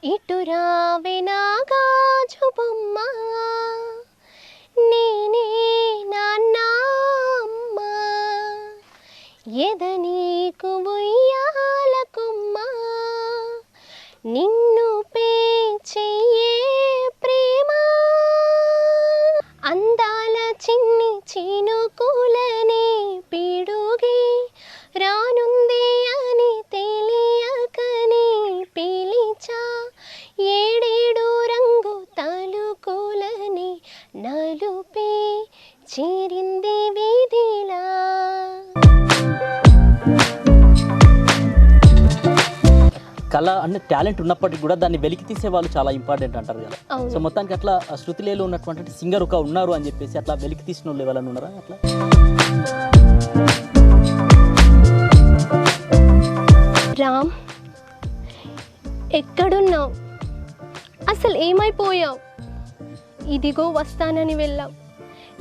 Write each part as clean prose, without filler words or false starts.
ఇటు రావే నా గాజు బొమ్మ నేనే నాన్న అమ్మ ఎద నీకు ఉయ్యాల కొమ్మ నిన్ను పేచెయ్యే ప్రేమ అందాల చిన్ని చినుకులనే పిడుగే రానుంది అని తెలియకనే పిలిచా ఏడేడు రంగు తలుకులని నలుపే చేరింది వీధిలా. కళ అనే టాలెంట్ ఉన్నప్పటికీ కూడా దాన్ని వెలికి తీసే వాళ్ళు చాలా ఇంపార్టెంట్ అంటారు కదా. సో మొత్తానికి అట్లా శృతిలేలో ఉన్నటువంటి సింగర్ ఒక ఉన్నారు అని చెప్పేసి అట్లా వెలికి తీసిన వాళ్ళు ఎవరైనా ఉన్నారా? అట్లా రామ్, ఎక్కడున్నావు? అసలు ఏమైపోయావు? ఇదిగో వస్తానని వెళ్ళావు,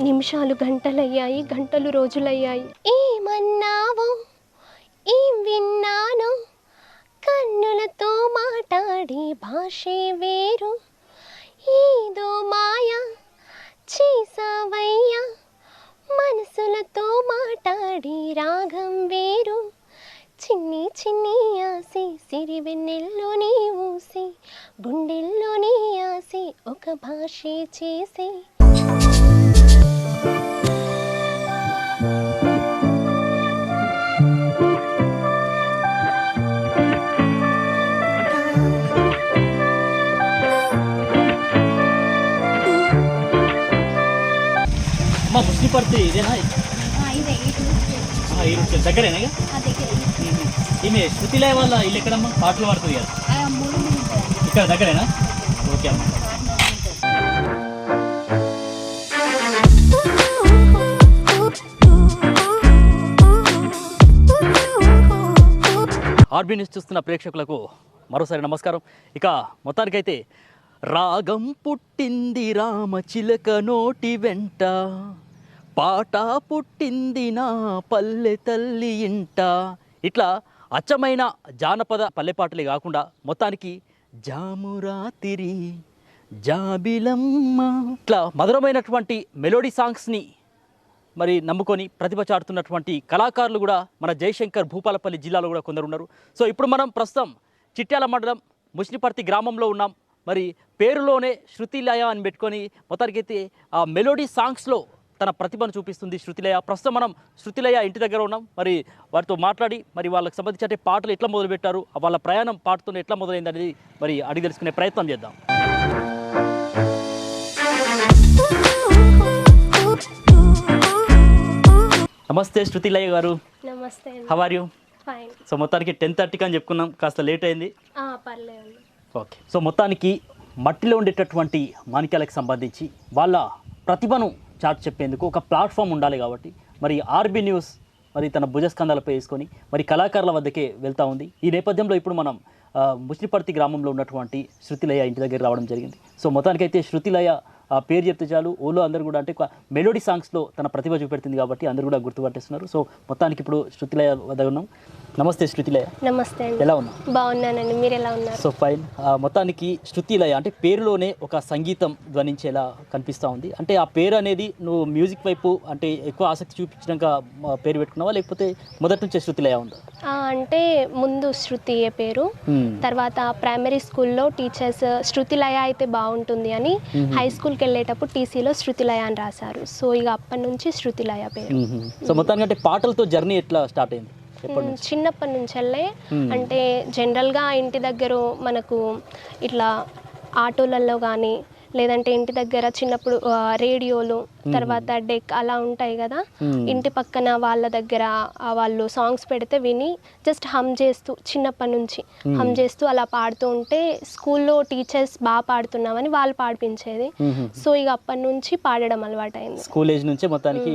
నిమిషాలు గంటలయ్యాయి, గంటలు రోజులయ్యాయి. ఏమన్నావు, ఏం విన్నాను, కన్నులతో మాట్లాడే భాషే వేరు, ఏదో మాయా చేసావయ్యా, మనసులతో మాట్లాడే రాగం వేరు, చిన్ని చిన్ని ఆసే సిరివెన్నెల్లోని ఊసి, గుండెల్లోని ఆసే ఒక భాషే చేసే. మా ముస్లిపర్తి ఇదేనా? దగ్గరేనా? ఈమె శృతిలయ వాళ్ళ ఇల్లు ఎక్కడమ్మా? పాటలు పాడుతుంది కదా ఇక్కడ దగ్గరేనా? ఓకే అమ్మా. ఆర్బీ న్యూస్ చూస్తున్న ప్రేక్షకులకు మరోసారి నమస్కారం. ఇక మొత్తానికైతే రాగం పుట్టింది రామ చిలక నోటి వెంట, పాట పుట్టింది నా పల్లె తల్లి ఇంట, ఇట్లా అచ్చమైన జానపద పల్లెపాటలే కాకుండా మొత్తానికి జామురాతిరి జాబిలమ్మ ఇట్లా మధురమైనటువంటి మెలోడీ సాంగ్స్ని మరి నమ్ముకొని ప్రతిభ చాటుతున్నటువంటి కళాకారులు కూడా మన జయశంకర్ భూపాలపల్లి జిల్లాలో కూడా కొందరు ఉన్నారు. సో ఇప్పుడు మనం ప్రస్తుతం చిట్యాల మండలం ముష్నిపర్తి గ్రామంలో ఉన్నాం. మరి పేరులోనే శృతిలయ అని పెట్టుకొని మొత్తానికైతే ఆ మెలోడీ సాంగ్స్లో తన ప్రతిభను చూపిస్తుంది శృతిలయ. ప్రస్తుతం మనం శృతిలయ ఇంటి దగ్గర ఉన్నాం. మరి వారితో మాట్లాడి మరి వాళ్ళకి సంబంధించి పాటలు ఎట్లా మొదలుపెట్టారు, వాళ్ళ ప్రయాణం పాటతో ఎట్లా మొదలైంది అనేది మరి అడిగి తెలుసుకునే ప్రయత్నం చేద్దాం. నమస్తే శృతిలయ గారు. నమస్తే. How are you? Fine. So మొత్తానికి 10:30 అని చెప్పుకున్నాం, కాస్త లేట్ అయింది. పర్లేదు. ఓకే. సో మొత్తానికి మట్టిలో ఉండేటటువంటి మాణిక్యాలకు సంబంధించి వాళ్ళ ప్రతిభను చాటు చెప్పేందుకు ఒక ప్లాట్ఫామ్ ఉండాలి కాబట్టి మరి ఆర్బీ న్యూస్ మరి తన భుజస్కంధాలపై వేసుకొని మరి కళాకారుల వద్దకే వెళ్తూ ఉంది. ఈ నేపథ్యంలో ఇప్పుడు మనం ముష్నిపర్తి గ్రామంలో ఉన్నటువంటి శృతిలయ ఇంటి దగ్గర రావడం జరిగింది. సో మొత్తానికైతే శృతిలయ పేరు చెప్తే చాలు ఓలో అందరూ కూడా అంటే మెలోడీ సాంగ్స్లో తన ప్రతిభ చూపెడుతుంది కాబట్టి అందరూ కూడా గుర్తుపట్టేస్తున్నారు. సో మొత్తానికి ఇప్పుడు శృతిలయ వద్ద ఉన్నాం. నమస్తే శృతిలయ. నమస్తే అండి. ఎలా ఉన్నా? బాగున్నానండి, మీరు ఎలా ఉన్నారు? So fine. మొత్తానికి శృతిలయ అంటే పేరులోనే ఒక సంగీతం ధ్వనించేలా కనిపిస్తూ ఉంది. అంటే ఆ పేరు అనేది నువ్వు మ్యూజిక్ వైపు అంటే ఎక్కువ ఆసక్తి చూపించినాక పేరు పెట్టుకున్నావా, లేకపోతే మొదటి నుంచే శృతిలయ ఉందా? అంటే ముందు శృతి పేరు, తర్వాత ప్రైమరీ స్కూల్లో టీచర్స్ శృతిలయ అయితే బాగుంటుంది అని హై స్కూల్కి వెళ్ళేటప్పుడు టీసీలో శృతిలయ అని రాశారు. సో ఇక అప్పటి నుంచి శృతిలయ పేరు. సో మొత్తానికి అంటే పాటలతో జర్నీ ఎట్లా స్టార్ట్ అయింది? చిన్నప్పటి నుంచెల్లే అంటే జనరల్గా ఇంటి దగ్గర మనకు ఇట్లా ఆటోలలో కానీ లేదంటే ఇంటి దగ్గర చిన్నప్పుడు రేడియోలు తర్వాత డెక్ అలా ఉంటాయి కదా, ఇంటి పక్కన వాళ్ళ దగ్గర వాళ్ళు సాంగ్స్ పెడితే విని జస్ట్ హమ్ చేస్తూ చిన్నప్పటి నుంచి హమ్ చేస్తూ అలా పాడుతూ ఉంటే స్కూల్లో టీచర్స్ బాగా పాడుతున్నామని వాళ్ళు పాడిపించేది. సో ఇక అప్పటి నుంచి పాడడం అలవాటు అయింది. స్కూల్ ఏజ్ నుంచే మొత్తానికి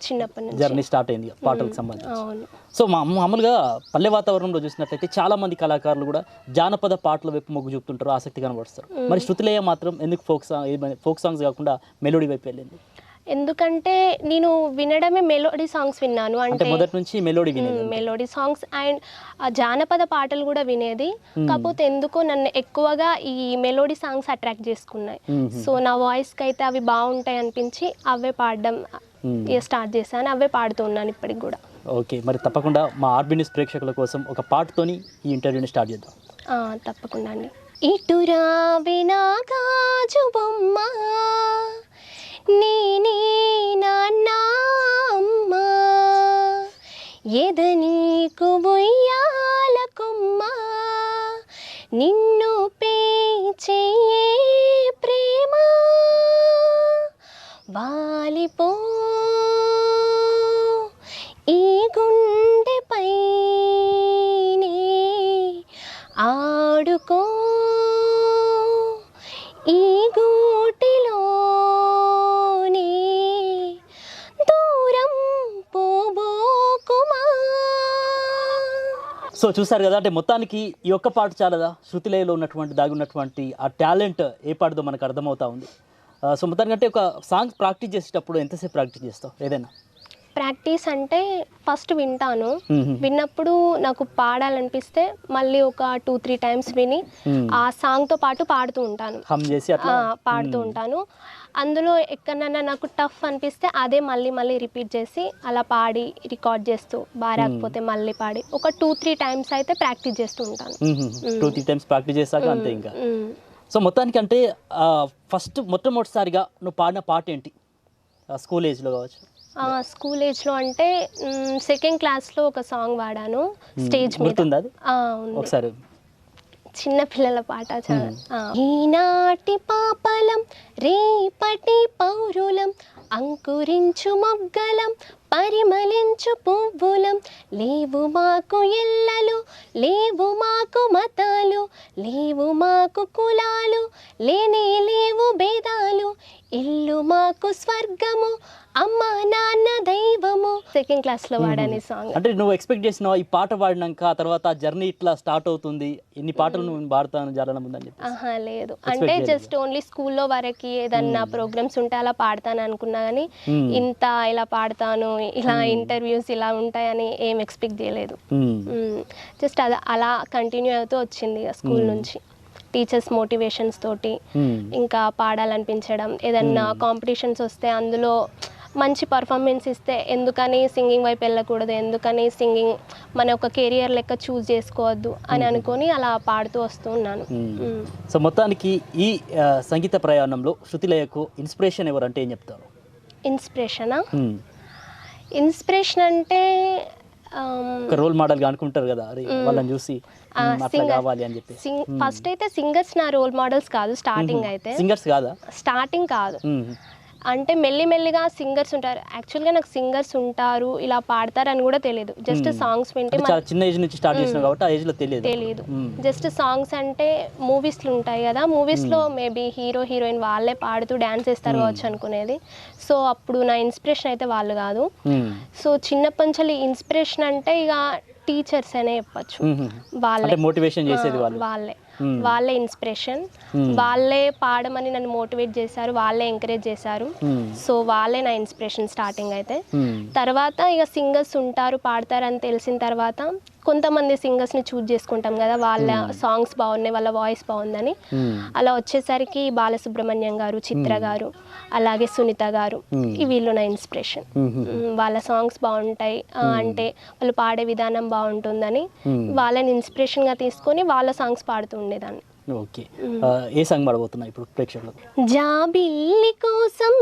చిన్నప్పటి నుంచి జర్నీ స్టార్ట్ అయింది పాటలకు సంబంధించి. అవును. సో మామూలుగా పల్లె వాతావరణంలో చూసినట్లయితే చాలా మంది కళాకారులు కూడా జానపద పాటల వైపు మొగ్గు చూపుతుంటారు, ఆసక్తి కనబరుస్తారు. మరి శృతిలయ మాత్రం ఎందుకు ఫోక్ సాంగ్స్ కాకుండా మెలోడీ వైపు వెళ్ళింది? ఎందుకంటే నేను వినడమే మెలోడీ సాంగ్స్ విన్నాను, అంటే అంటే మొదటి నుంచి మెలోడీ వినేది. మెలోడీ సాంగ్స్ అండ్ జానపద పాటలు కూడా వినేది. కాకపోతే ఎందుకో నన్ను ఎక్కువగా ఈ మెలోడీ సాంగ్స్ అట్రాక్ట్ చేసుకున్నాయి. సో నా వాయిస్కి అయితే అవి బాగుంటాయి అనిపించి అవే పాడడం స్టార్ట్ చేశాను, అవే పాడుతున్నాను ఇప్పటికి కూడా. ఓకే, మరి తప్పకుండా మా ఆర్బీ న్యూస్ ప్రేక్షకుల కోసం ఒక పాటతోని ఈ ఇంటర్వ్యూని స్టార్ట్ చేద్దాం. తప్పకుండా అండి. ఇటురావి నా గాజు బొమ్మ, నేనే నాన్న అమ్మ, ఎద నీకు బొయ్యాల కొమ్మ, నిన్ను పేచెయ్యే ప్రేమ, వాలిపో ఈ గుండెపై ఆడుకో ఈ గూటిలోనే, దూరం పోబోకుమా. సో చూసారు కదా, అంటే మొత్తానికి ఈ ఒక్క పాట చాలదా శృతిలయలో ఉన్నటువంటి దాగి ఉన్నటువంటి ఆ టాలెంట్ ఏ పాటదో మనకు అర్థమవుతా ఉంది. సో మొత్తానికి అంటే ఒక సాంగ్ ప్రాక్టీస్ చేసేటప్పుడు ఎంతసేపు ప్రాక్టీస్ చేస్తావు ఏదైనా? ప్రాక్టీస్ అంటే ఫస్ట్ వింటాను, విన్నప్పుడు నాకు పాడాలనిపిస్తే మళ్ళీ ఒక 2-3 టైమ్స్ విని ఆ సాంగ్తో పాటు పాడుతూ ఉంటాను, హమ్ చేసి అట్లా పాడుతూ ఉంటాను. అందులో ఎక్కడైనా నాకు టఫ్ అనిపిస్తే అదే మళ్ళీ మళ్ళీ రిపీట్ చేసి అలా పాడి రికార్డ్ చేస్తూ, బాగా రాకపోతే మళ్ళీ పాడి ఒక 2-3 టైమ్స్ అయితే ప్రాక్టీస్ చేస్తూ ఉంటాను. 2-3 టైమ్స్ ప్రాక్టీస్ చేశాక అంతే ఇంకా. సో మొత్తానికి అంటే ఫస్ట్ మొట్టమొదటిసారిగా నువ్వు పాడిన పాట ఏంటి స్కూల్ ఏజ్లో కావచ్చు? స్కూల్ ఏజ్లో అంటే 2nd క్లాస్లో ఒక సాంగ్ పాడాను స్టేజ్ మీద. గుర్తుందా అది? ఒకసారి చిన్న పిల్లల పాట. ఈనాటి పాపలం రేపటి పౌరులం, అంకురించు మొగ్గలం పరిమళించు పువ్వులం, లేవు మాకు ఎల్లలు లేవు మాకు మతాలు, లేవు మాకు కులాలు లేనే లేవు భేదాలు, ఇల్లు మాకు స్వర్గము అమ్మా నాన్న దైవము. 2nd క్లాస్లో వాడని సాంగ్. అంటే నువ్వు ఎక్స్పెక్ట్ చేసినావా ఈ పాట పాడినాక ఆ తర్వాత ఆ జర్నీ ఇట్లా స్టార్ట్ అవుతుంది, ఇన్ని పాటలు నువ్వు పాడతాను జాలన ముందని చెప్పి? లేదు, అంటే జస్ట్ ఓన్లీ స్కూల్లో వరకు ఏదన్నా ప్రోగ్రామ్స్ ఉంటే అలా పాడతాను అనుకున్నా, కానీ ఇంత ఇలా పాడతాను, ఇలా ఇంటర్వ్యూస్ ఇలా ఉంటాయని ఏం ఎక్స్పెక్ట్ చేయలేదు. జస్ట్ అది అలా కంటిన్యూ అవుతూ వచ్చింది స్కూల్ నుంచి. టీచర్స్ మోటివేషన్స్ తోటి ఇంకా పాడాలనిపించడం, ఏదన్నా కాంపిటీషన్స్ వస్తే అందులో మంచి పర్ఫార్మెన్స్ ఇస్తే ఎందుకని సింగింగ్ వైపు వెళ్ళకూడదు, ఎందుకని సింగింగ్ మన ఒక కెరియర్ లెక్క చూస్ చేసుకోవద్దు అని అనుకొని అలా పాడుతూ వస్తూ ఉన్నాను. సో మొత్తానికి ఈ సంగీత ప్రయాణంలో శృతిలయకు ఇన్స్పిరేషన్ ఎవరంటే ఏం చెప్తారు? ఇన్స్పిరేషనా? ఇన్స్పిరేషన్ అంటే రోల్ మోడల్ గా అనుకుంటారు కదా, వాళ్ళని చూసి అట్లా కావాలి అని చెప్పి. ఫస్ట్ అయితే సింగర్స్ నా రోల్ మోడల్స్ కాదు, స్టార్టింగ్ అయితే సింగర్స్ కాదా? స్టార్టింగ్ కాదు, అంటే మెల్లిమెల్లిగా సింగర్స్ ఉంటారు. యాక్చువల్గా నాకు సింగర్స్ ఉంటారు ఇలా పాడతారు అని కూడా తెలియదు, జస్ట్ సాంగ్స్ వింటే. చిన్న ఏజ్ నుంచి స్టార్ట్ చేసిన కాబట్టి ఆ ఏజ్ లో తెలియదు. జస్ట్ సాంగ్స్ అంటే మూవీస్లో ఉంటాయి కదా, మూవీస్లో మేబీ హీరో హీరోయిన్ వాళ్ళే పాడుతూ డ్యాన్స్ చేస్తారు కావచ్చు అనుకునేది. సో అప్పుడు నా ఇన్స్పిరేషన్ అయితే వాళ్ళు కాదు. సో చిన్నప్పటి నుంచి ఇన్స్పిరేషన్ అంటే ఇక టీచర్స్ అనే చెప్పచ్చు, వాళ్ళే మోటివేషన్ చేసేది, వాళ్ళే ఇన్స్పిరేషన్, వాళ్ళే పాడమని నన్ను మోటివేట్ చేశారు, వాళ్ళే ఎంకరేజ్ చేశారు. సో వాళ్ళే నా ఇన్స్పిరేషన్ స్టార్టింగ్ అయితే. తర్వాత ఇక సింగర్స్ ఉంటారు పాడతారు అని తెలిసిన తర్వాత కొంతమంది సింగర్స్ని చూజ్ చేసుకుంటాం కదా, వాళ్ళ సాంగ్స్ బాగున్నాయి, వాళ్ళ వాయిస్ బాగుందని. అలా వచ్చేసరికి బాలసుబ్రహ్మణ్యం గారు, చిత్ర గారు, అలాగే సునీత గారు, వీళ్ళు నా ఇన్స్పిరేషన్. వాళ్ళ సాంగ్స్ బాగుంటాయి అంటే వాళ్ళు పాడే విధానం బాగుంటుందని వాళ్ళని ఇన్స్పిరేషన్గా తీసుకొని వాళ్ళ సాంగ్స్ పాడుతూ ఉండేదాన్ని. ఓకే, ఏ సాంగ్ పాడబోతున్నా ఇప్పుడు ప్రేక్షకులకు? జాబిల్లి కోసం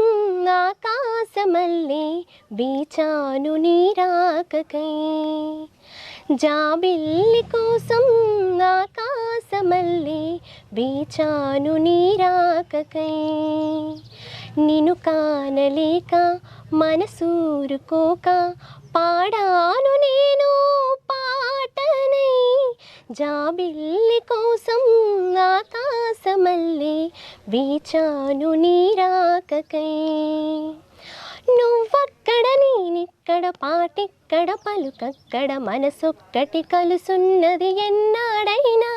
ఆకాశమల్లే వీచాను నీరాకకై, జాబిల్లి కోసం ఆకాశమల్లే వీచాను నీరాకకై, నిన్ను కానలేక మనసూరుకోక పాడాను నేను పాటనై, జాబిల్లి కోసం ఆకాశమల్లే వీచాను నీరాకకై, నువ్వక్కడ నేనిక్కడ పాటిక్కడ పలుకక్కడ మనసొక్కటి కలుసున్నది ఎన్నాడైనా,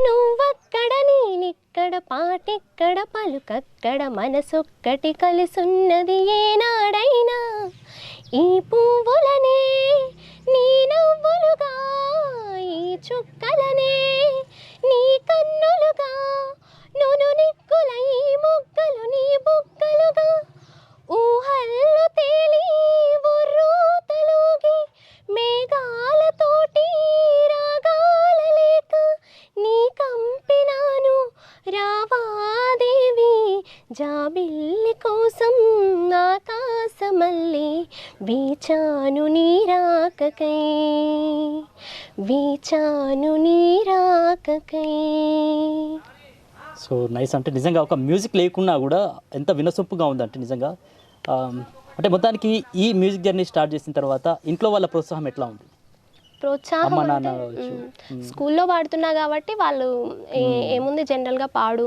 నువ్వక్కడ నేనిక్కడ పాటక్కడ పాటిక్కడ పలుకక్కడ మనసొక్కటి కలిసున్నది ఏనాడైనా ఈ పువ్వులనే నీ నవ్వులుగా ఈ చుక్కలనే నీ కన్నులుగా నును నిక్కుల ఈ మొగ్గలు నీ బుగ్గలుగా ఊహల్లో తేలి ఉర్రూతలూగి మేఘాలతోటి రాగాల లేక నీ కంపినాను రావాదేవి జాబిల్లి కోసం ఆకాశమల్లి వీచాను నీరాకకై వీచాను నీరాకకై. So nice. అంటే నిజంగా ఒక మ్యూజిక్ లేకున్నా కూడా ఎంత వినసొంపుగా ఉందంటే నిజంగా. అంటే మొత్తానికి ఈ మ్యూజిక్ జర్నీ స్టార్ట్ చేసిన తర్వాత ఇంట్లో వాళ్ళ ప్రోత్సాహం ఎట్లా ఉంది? ప్రోత్సాహం అమ్మ నాన్న అంటే, కావచ్చు. స్కూల్లో పాడుతున్నా కాబట్టి వాళ్ళు ఏముంది జనరల్గా పాడు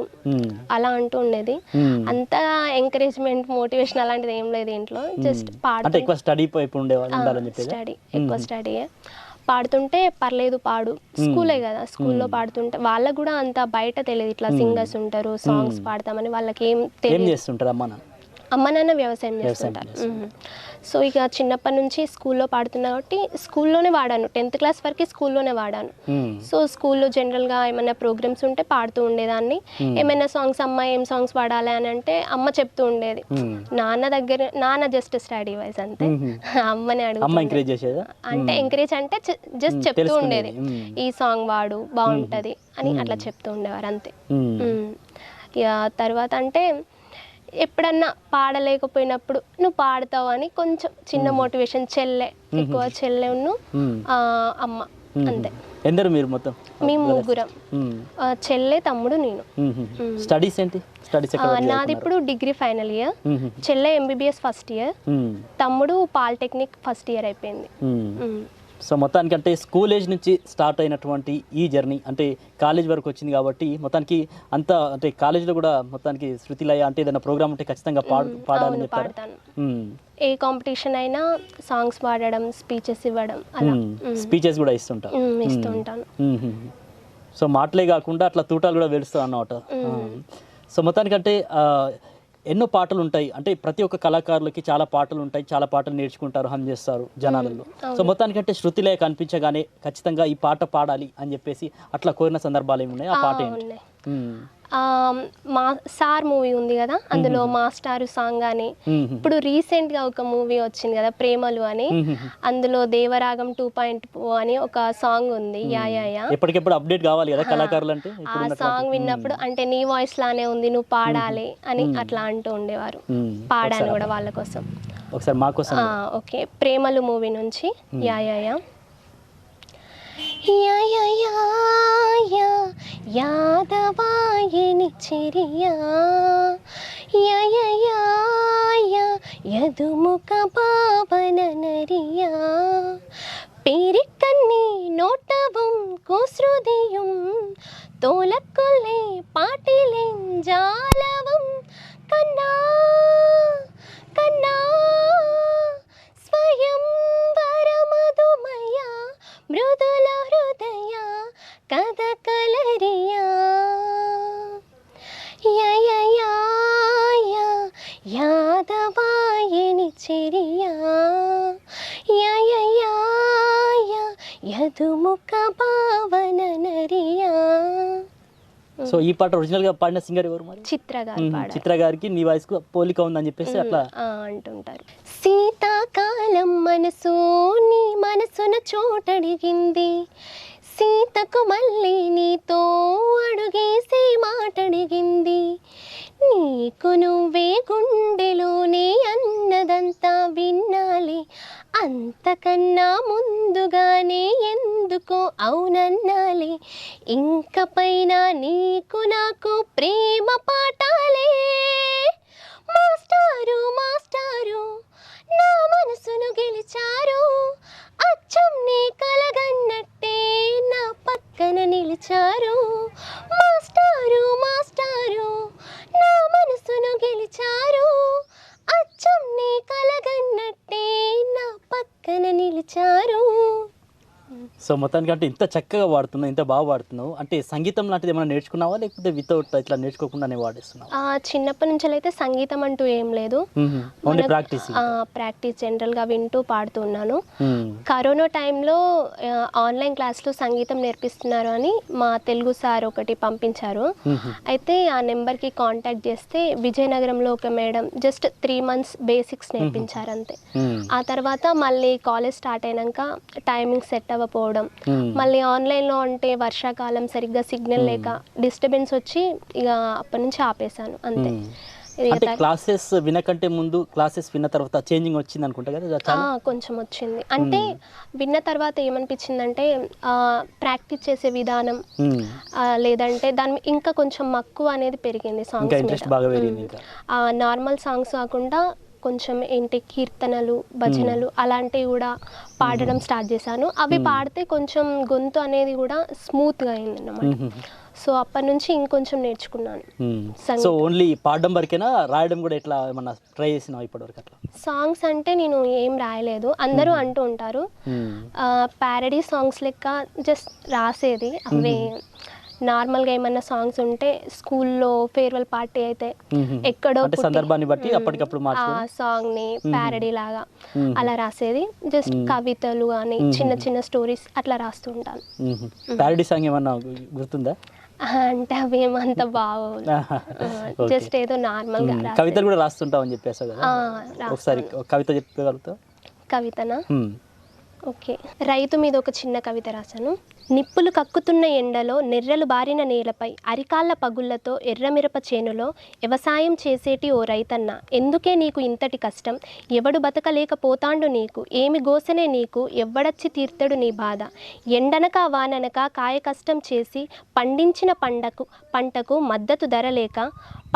అలా అంటూ ఉండేది. అంత ఎంకరేజ్మెంట్ మోటివేషన్ అలాంటిది ఏం లేదు ఇంట్లో. జస్ట్ అంటే పాడు ఎక్కువ స్టడీ వైపు ఉండాలని చెప్పేది. స్టడీ ఎక్కువ స్టడీయే. పాడుతుంటే పర్లేదు పాడు, స్కూలే కదా, స్కూల్లో పాడుతుంటే వాళ్ళకు కూడా అంత బయట తెలియదు ఇట్లా సింగర్స్ ఉంటారు సాంగ్స్ పాడతామని. వాళ్ళకి ఏం ఏం తెలియదు. చేస్తుంటారు అమ్మ నాన్న వ్యవసాయం చేస్తుంటారు. సో ఇక చిన్నప్పటి నుంచి స్కూల్లో పాడుతున్నా కాబట్టి స్కూల్లోనే వాడాను. 10th క్లాస్ వరకు స్కూల్లోనే వాడాను. సో స్కూల్లో జనరల్గా ఏమైనా ప్రోగ్రామ్స్ ఉంటే పాడుతూ ఉండేదాన్ని. ఏమైనా సాంగ్స్ అమ్మ ఏం సాంగ్స్ పాడాలి అని అంటే అమ్మ చెప్తూ ఉండేది. నాన్న జస్ట్ స్టడీ వైజ్ అంతే, అమ్మని అడుగు అంటే ఎంకరేజ్ అంటే జస్ట్ చెప్తూ ఉండేది ఈ సాంగ్ వాడు బాగుంటుంది అని అట్లా చెప్తూ ఉండేవారు అంతే. ఇక తర్వాత అంటే ఎప్పుడన్నా పాడలేకపోయినప్పుడు నువ్వు పాడతావు అని కొంచెం చిన్న మోటివేషన్, చెల్లె ఎక్కువ చెల్లె అమ్మ అంతే. ఎందరు మీరు మొత్తం? మేము ముగ్గురం, చెల్లె తమ్ముడు నేను. స్టడీస్ ఏంటి? నాది ఇప్పుడు డిగ్రీ ఫైనల్ ఇయర్, చెల్లె MBBS ఫస్ట్ ఇయర్, తమ్ముడు పాలిటెక్నిక్ ఫస్ట్ ఇయర్ అయిపోయింది. సో మొత్తానికి అంటే స్కూల్ ఏజ్ నుంచి స్టార్ట్ అయినటువంటి ఈ జర్నీ అంటే కాలేజ్ వరకు వచ్చింది కాబట్టి మొత్తానికి అంత అంటే కాలేజ్లో కూడా మొత్తానికి శృతిలయ అంటే ఏదైనా ప్రోగ్రామ్ ఉంటే ఖచ్చితంగా పాడాలని చెప్తారు. ఏ కాంపిటీషన్ అయినా సాంగ్స్ పాడడం, స్పీచెస్ ఇవ్వడం, అలా స్పీచెస్ కూడా ఇస్తుంటాను. సో మాటలే కాకుండా అట్లా తూటాలు కూడా వెలుస్తావు అన్నమాట. సో మొత్తానికంటే ఎన్నో పాటలు ఉంటాయి. అంటే ప్రతి ఒక్క కళాకారులకి చాలా పాటలు ఉంటాయి, చాలా పాటలు నేర్చుకుంటారు, హమ్ చేస్తారు జనాలలో. సో మొత్తానికంటే శృతిలయ కనిపించగానే ఖచ్చితంగా ఈ పాట పాడాలి అని చెప్పేసి అట్లా కోరిన సందర్భాలు ఏమి ఉన్నాయి? ఆ పాట ఏంటి? మా సార్ మూవీ ఉంది కదా, అందులో మాస్టారు సాంగ్ అని. ఇప్పుడు రీసెంట్గా ఒక మూవీ వచ్చింది కదా ప్రేమలు అని, అందులో దేవరాగం 2.0 అని ఒక సాంగ్ ఉంది. ఎప్పటికెప్పుడు అప్డేట్ కావాలి కదా కళాకారులు అంటే. ఆ సాంగ్ విన్నప్పుడు అంటే నీ వాయిస్ లానే ఉంది, నువ్వు పాడాలి అని అట్లా అంటూ ఉండేవారు. పాడాను కూడా వాళ్ళ కోసం. ఒకసారి మా కోసం. ఓకే, ప్రేమలు మూవీ నుంచి యాదవాయని చెరియా యదుముఖ భావన నరియా പേരിക്കണ്ണി നോട്ടവും കുസൃതിയും തോലക്കൊല്ലേ പാട്ടിലെഞ്ചാലവും കണ്ണാ കണ്ണാ സ്വയം വരമധുമയ മൃദുല ഹൃദയ കഥ കലരിയ యాదవాయని చెరియా యదుముఖ భావన నరియా. సో ఈ పాట ఒరిజినల్ గా పాడిన సింగర్ ఎవరు మరి? చిత్ర గారికి నీ వాయిస్ కు పోలిక ఉందని చెప్పేసి అట్లా అంటుంటారు. శీతాకాలం మనసు నీ మనసున చోటడిగింది, సీతకు మళ్ళీ నీతో అడుగేసి మాటడిగింది, నీకు నువ్వే గుండెలోనే అన్నదంతా వినాలి, అంతకన్నా ముందుగానే ఎందుకో అవునన్నాలి, ఇంక పైన నీకు నాకు ప్రేమ పాఠాలే. మాస్టారు మాస్టారు నా మనసును గెలిచారు, అచ్చం నీ కలగన్నట్టే నా పక్కన నిలిచారు. మాస్టారు సో మొత్తానికి అంటే ఇంత చక్కగా వాడుతున్నావు, ఇంత బాగా వాడుతున్నావు అంటే సంగీతం లాంటిది ఏమైనా నేర్చుకున్నావా లేకపోతే వితౌట్ ఇట్లా నేర్చుకోకుండానే వాడేస్తున్నావు? చిన్నప్పటి నుంచి అయితే సంగీతం అంటూ ఏం లేదు, ఓన్లీ ప్రాక్టీస్. ప్రాక్టీస్ జనరల్గా వింటూ పాడుతున్నాను. కరోనా టైంలో ఆన్లైన్ క్లాస్లో సంగీతం నేర్పిస్తున్నారు అని మా తెలుగు సార్ ఒకటి పంపించారు. అయితే ఆ నెంబర్కి కాంటాక్ట్ చేస్తే విజయనగరంలో ఒక మేడం జస్ట్ 3 months బేసిక్స్ నేర్పించారు అంతే. ఆ తర్వాత మళ్ళీ కాలేజ్ స్టార్ట్ అయినాక టైమింగ్ సెట్ అవ్వకపోవడం, మళ్ళీ ఆన్లైన్లో అంటే వర్షాకాలం సరిగ్గా సిగ్నల్ లేక డిస్టర్బెన్స్ వచ్చి ఇక అప్పటి నుంచి ఆపేశాను అంతే. అంటే క్లాసెస్ వినకంటే ముందు క్లాసెస్ విన్న తర్వాత చేంజింగ్ వచ్చింది అనుకుంటా కదా? కొంచెం వచ్చింది. అంటే విన్న తర్వాత ఏమనిపించిందంటే ప్రాక్టీస్ చేసే విధానం లేదంటే దాని ఇంకా కొంచెం మక్కువ అనేది పెరిగింది సాంగ్స్ మీద. నార్మల్ సాంగ్స్ కాకుండా కొంచెం ఏంటి కీర్తనలు, భజనలు అలాంటివి కూడా పాడడం స్టార్ట్ చేశాను. అవి పాడితే కొంచెం గొంతు అనేది కూడా స్మూత్గా అయింది అన్నమాట. సో అప్పటి నుంచి ఇంకొంచెం నేర్చుకున్నాను. సో ఓన్లీ పాడడం వరకేనా, రాయడం కూడా ఎట్లా ఏమన్నా ట్రై చేసినావు ఇప్పటివరకు? అట్లా సాంగ్స్ అంటే నేను ఏం రాయలేదు, అందరూ అంటూ ఉంటారు ప్యారడీ సాంగ్స్ లెక్క జస్ట్ రాసేది. అవే నార్మల్గా ఏమన్నా సాంగ్స్ ఉంటే స్కూల్లో ఫేర్వెల్ పార్టీ అయితే ఎక్కడో సందర్భాన్ని బట్టి అప్పటికప్పుడు ఆ సాంగ్ ని ప్యారడీ లాగా అలా రాసేది. జస్ట్ కవితలు కానీ చిన్న చిన్న స్టోరీస్ అట్లా రాస్తూ ఉంటాను. ప్యారడీ సాంగ్ ఏమన్నా గుర్తుందా? అంటే అవి ఏమంత బాగోదు, జస్ట్ ఏదో నార్మల్ గా. కవితలు కూడా రాస్తుంటావు అని చెప్పేసావు కదా, ఒకసారి కవిత చెప్పగలుగుతావు? కవితనా? ఓకే. రైతు మీద ఒక చిన్న కవిత రాశాను. నిప్పులు కక్కుతున్న ఎండలో నెర్రెలు బారిన నేలపై అరికాళ్ళ పగుళ్లతో ఎర్రమిరప చేనులో వ్యవసాయం చేసేటి ఓ రైతన్న, ఎందుకే నీకు ఇంతటి కష్టం, ఎవడు బతకలేకపోతాండు నీకు, ఏమి గోసనే నీకు, ఎవ్వడచ్చి తీర్తడు నీ బాధ, ఎండనక వాననక కాయ కష్టం చేసి పండించిన పంటకు మద్దతు ధర లేక,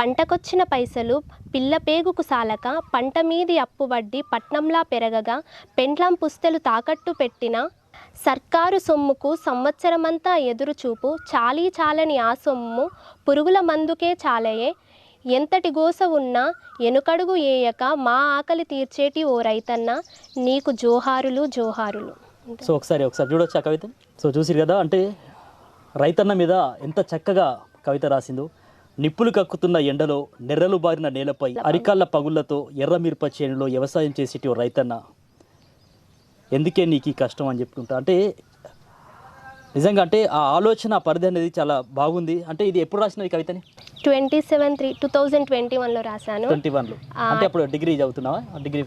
పంటకొచ్చిన పైసలు పిల్ల పేగుకు సాలక, పంట మీది అప్పు వడ్డీ పట్నంలా పెరగగా, పెండ్లాం పుస్తెలు తాకట్టు పెట్టిన సర్కారు సొమ్ముకు సంవత్సరమంతా ఎదురుచూపు, చాలీ చాలని ఆ సొమ్ము పురుగుల మందుకే చాలయే, ఎంతటి గోస ఉన్నా ఎనుకడుగు ఏయక మా ఆకలి తీర్చేటి ఓ రైతన్న, నీకు జోహారులు జోహారులు. సో ఒకసారి చూడొచ్చు ఆ కవిత. సో చూసిరు కదా, అంటే రైతన్న మీద ఎంత చక్కగా కవిత రాసిందో. నిప్పులు కక్కుతున్న ఎండలో నెర్రలు బారిన నేలపై అరికాళ్ళ పగుళ్లతో ఎర్రమిరప చేనులో వ్యవసాయం చేసేటి ఓ రైతన్న, ఎందుకే నీకు ఈ కష్టం అని చెప్పుకుంటా. అంటే నిజంగా అంటే ఆ ఆలోచన పరిధి అనేది చాలా బాగుంది. అంటే ఇది ఎప్పుడు రాసిన ఈ కవితని? 2021లో రాశాను. 21లో అంటే అప్పుడు డిగ్రీ చదువుతున్నావా? డిగ్రీ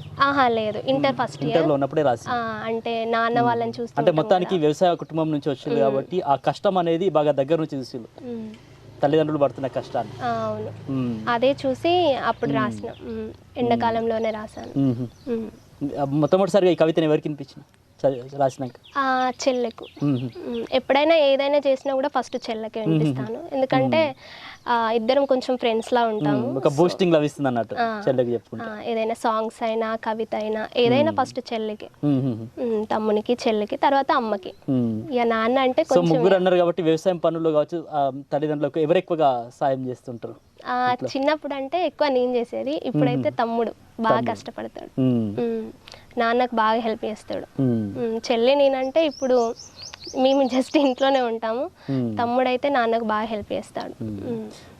లేదు, ఇంటర్ ఫస్ట్ ఇంటర్లో ఉన్నప్పుడే రాసి. అంటే నాన్న వాళ్ళని చూసి, అంటే మొత్తానికి వ్యవసాయ కుటుంబం నుంచి వచ్చింది కాబట్టి ఆ కష్టం అనేది బాగా దగ్గర నుంచి చూసి తల్లిదండ్రులు పడుతున్న కష్టాన్ని. అవును, అదే చూసి అప్పుడు రాసిన, ఎండాకాలంలోనే రాశాను. మొట్టమొదటిసారిగా ఈ కవితను ఎవరికి వినిపించింది రాసినాక? చెల్లెకు. ఎప్పుడైనా ఏదైనా చేసినా కూడా ఫస్ట్ చెల్లెకే వినిపిస్తాను, ఎందుకంటే ఇద్దరం కొంచెం ఫ్రెండ్స్ లా ఉంటాము. ఒక బూస్టింగ్ లభిస్తుంది అన్నట్టు చెల్లెకి చెప్పుకుంటే. ఏదైనా సాంగ్స్ అయినా కవిత అయినా ఏదైనా ఫస్ట్ చెల్లెకి, తమ్మునికి చెల్లెకి, తర్వాత అమ్మకి. ఇక నాన్న అంటే కొంచెం ముగ్గురు అన్నారు కాబట్టి వ్యవసాయం పనుల్లో కావచ్చు తల్లిదండ్రులకు ఎవరు ఎక్కువగా సాయం చేస్తుంటారు? చిన్నప్పుడు అంటే ఎక్కువ నేను చేసేది, ఇప్పుడైతే తమ్ముడు బాగా కష్టపడతాడు, నాన్నకు బాగా హెల్ప్ చేస్తాడు. చెల్లి నేనంటే ఇప్పుడు మేము జస్ట్ ఇంట్లోనే ఉంటాము, తమ్ముడైతే నాన్నకు బాగా హెల్ప్ చేస్తాడు.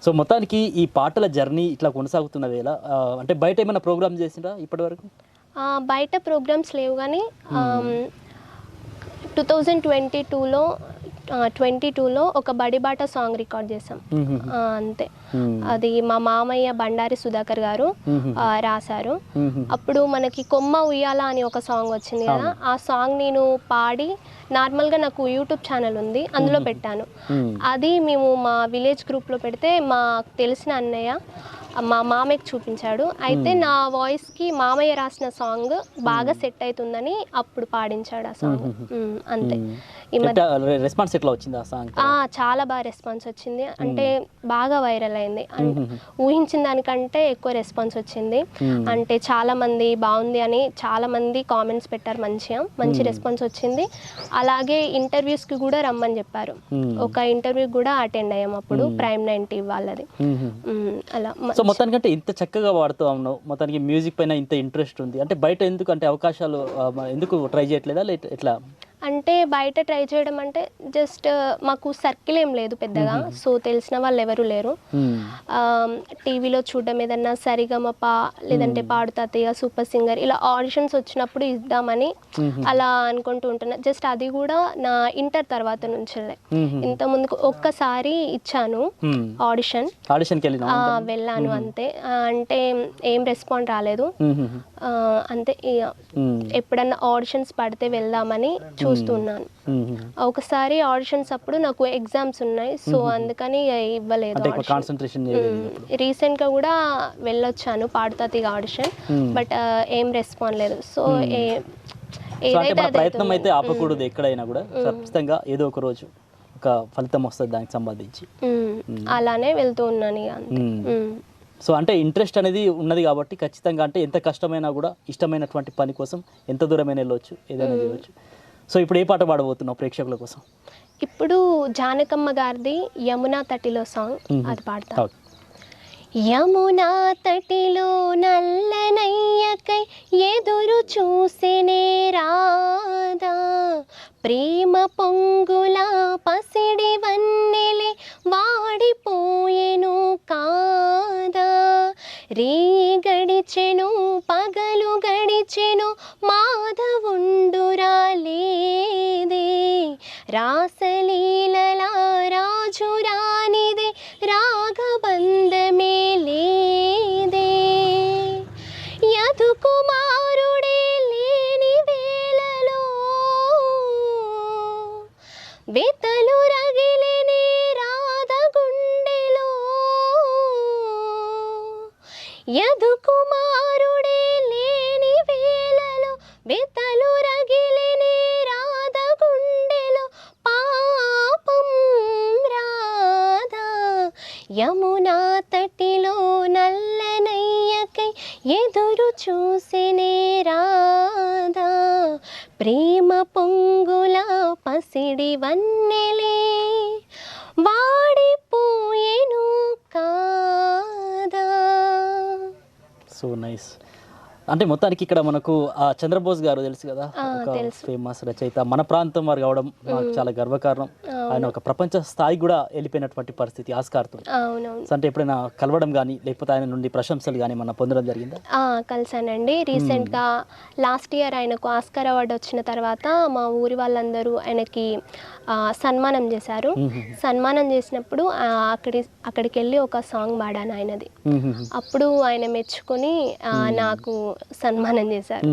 సో మొత్తానికి ఈ పాటల జర్నీ ఇట్లా కొనసాగుతున్న వేళ అంటే బయట ఏమైనా ప్రోగ్రామ్ చేసిండ్రా ఇప్పటి వరకు? బయట ప్రోగ్రామ్స్ లేవు, కానీ 2022లో ఒక బడిబాట సాంగ్ రికార్డ్ చేసాం అంతే. అది మా మామయ్య బండారి సుధాకర్ గారు రాశారు. అప్పుడు మనకి కొమ్మ ఉయ్యాల అని ఒక సాంగ్ వచ్చింది కదా, ఆ సాంగ్ నేను పాడి నార్మల్గా నాకు యూట్యూబ్ ఛానల్ ఉంది, అందులో పెట్టాను. అది మేము మా విలేజ్ గ్రూప్లో పెడితే మాకు తెలిసిన అన్నయ్య మా మామయ్యకి చూపించాడు. అయితే నా వాయిస్కి మామయ్య రాసిన సాంగ్ బాగా సెట్ అవుతుందని అప్పుడు పాడించాడు ఆ సాంగ్ అంతే. రెస్పాన్స్ ఎట్లా వచ్చింది ఆ సాంగ్? చాలా బాగా రెస్పాన్స్ వచ్చింది, అంటే బాగా వైరల్ అయింది, ఊహించిన దానికంటే ఎక్కువ రెస్పాన్స్ వచ్చింది. అంటే చాలా మంది బాగుంది అని చాలా మంది కామెంట్స్ పెట్టారు, మంచి రెస్పాన్స్ వచ్చింది. అలాగే ఇంటర్వ్యూస్కి కూడా రమ్మని చెప్పారు, ఒక ఇంటర్వ్యూకి కూడా అటెండ్ అయ్యాం అప్పుడు ప్రైమ్ 90 వాళ్ళది. అలా సో మొత్తానికంటే ఇంత చక్కగా వాడుతూ ఉన్నావు, మొత్తానికి మ్యూజిక్ పైన ఇంత ఇంట్రెస్ట్ ఉంది అంటే బయట ఎందుకు అంటే అవకాశాలు ఎందుకు ట్రై చేయట్లేదా ఎట్లా? అంటే బయట ట్రై చేయడం అంటే జస్ట్ మాకు సర్కిల్ ఏం లేదు పెద్దగా, సో తెలిసిన వాళ్ళు ఎవరు లేరు. టీవీలో చూడడం, ఏదన్నా సరిగమప లేదంటే పాడుతా తీయ, సూపర్ సింగర్ ఇలా ఆడిషన్స్ వచ్చినప్పుడు ఇద్దామని అలా అనుకుంటూ ఉంటున్నా. జస్ట్ అది కూడా నా ఇంటర్ తర్వాత నుంచి. ఇంత ముందుకు ఒక్కసారి ఇచ్చాను ఆడిషన్, వెళ్ళాను అంతే. అంటే ఏం రెస్పాండ్ రాలేదు అంతే. ఎప్పుడన్నా ఆడిషన్స్ పడితే వెళ్దామని చూస్తున్నాను. ఒకసారి ఆడిషన్స్ అప్పుడు నాకు ఎగ్జామ్స్ ఉన్నాయి, సో అందుకని ఇవ్వలేదు. రీసెంట్గా కూడా వెళ్ళొచ్చాను పాడుతా తీగ ఆడిషన్, బట్ ఏం రెస్పాండ్ లేదు. సో ప్రయత్నం అయితే ఆపకూడదు, ఎక్కడైనా కూడా ఖచ్చితంగా ఏదో ఒక రోజు ఒక ఫలితం వస్తుంది దానికి సంబంధించి. అలానే వెళ్తూ ఉన్నాను. సో అంటే ఇంట్రెస్ట్ అనేది ఉన్నది కాబట్టి ఖచ్చితంగా, అంటే ఎంత కష్టమైనా కూడా ఇష్టమైనటువంటి పని కోసం ఎంత దూరమైనా వెళ్ళవచ్చు, ఏదైనా చేయవచ్చు. సో ఇప్పుడు ఏ పాట పాడబోతున్నావు ప్రేక్షకుల కోసం? ఇప్పుడు జానకమ్మ గారిది యమునా తటిలో సాంగ్, అది పాడతా. యమునా తటిలో నల్లనయ్యకై ఎదురు చూసినే రాధా, ప్రేమ పొంగుల పసిడి వన్నెలే వాడిపోయెను కాదా, రే గడిచెను పగలు గడిచెను మాధవుండురా లేదే, రాసలీలల రాజు రానిదే రాగబంధమే లేదే, యదు కుమారుడే లేని వేళలో వెతలు రగిలినే రాధ గుండెలో, యదు కుమారుడే లేని వేళలో వెతలు రగిలినే రాధ గుండెలో, పాపం రాధా యమునా తటిలో నల్లనయ్యకై ఎదురు చూసినే రాధా, ప్రేమ పొంగుల పసిడి వన్నెలే వాడిపోయెను కాదా. So nice. అంటే మొత్తానికి ఇక్కడ మనకు చంద్రబోస్ గారు తెలుసు కదా, ఒక ఫేమస్ రచయిత, మన ప్రాంతం వారు కావడం మాకు చాలా గర్వకారణం. ఆయన ఒక ప్రపంచ స్థాయి కూడా వెళ్ళిపోయినటువంటి పరిస్థితి ఆస్కార్తో. అంటే ఎప్పుడైనా కలవడం కానీ లేకపోతే ఆయన నుండి ప్రశంసలు కానీ మనం పొందడం జరిగిందా? కలిసానండి రీసెంట్గా. లాస్ట్ ఇయర్ ఆయనకు ఆస్కార్ అవార్డు వచ్చిన తర్వాత మా ఊరి వాళ్ళందరూ ఆయనకి సన్మానం చేశారు. సన్మానం చేసినప్పుడు అక్కడికి వెళ్ళి ఒక సాంగ్ పాడాను ఆయనది. అప్పుడు ఆయన మెచ్చుకొని నాకు సన్మానం చేశారు.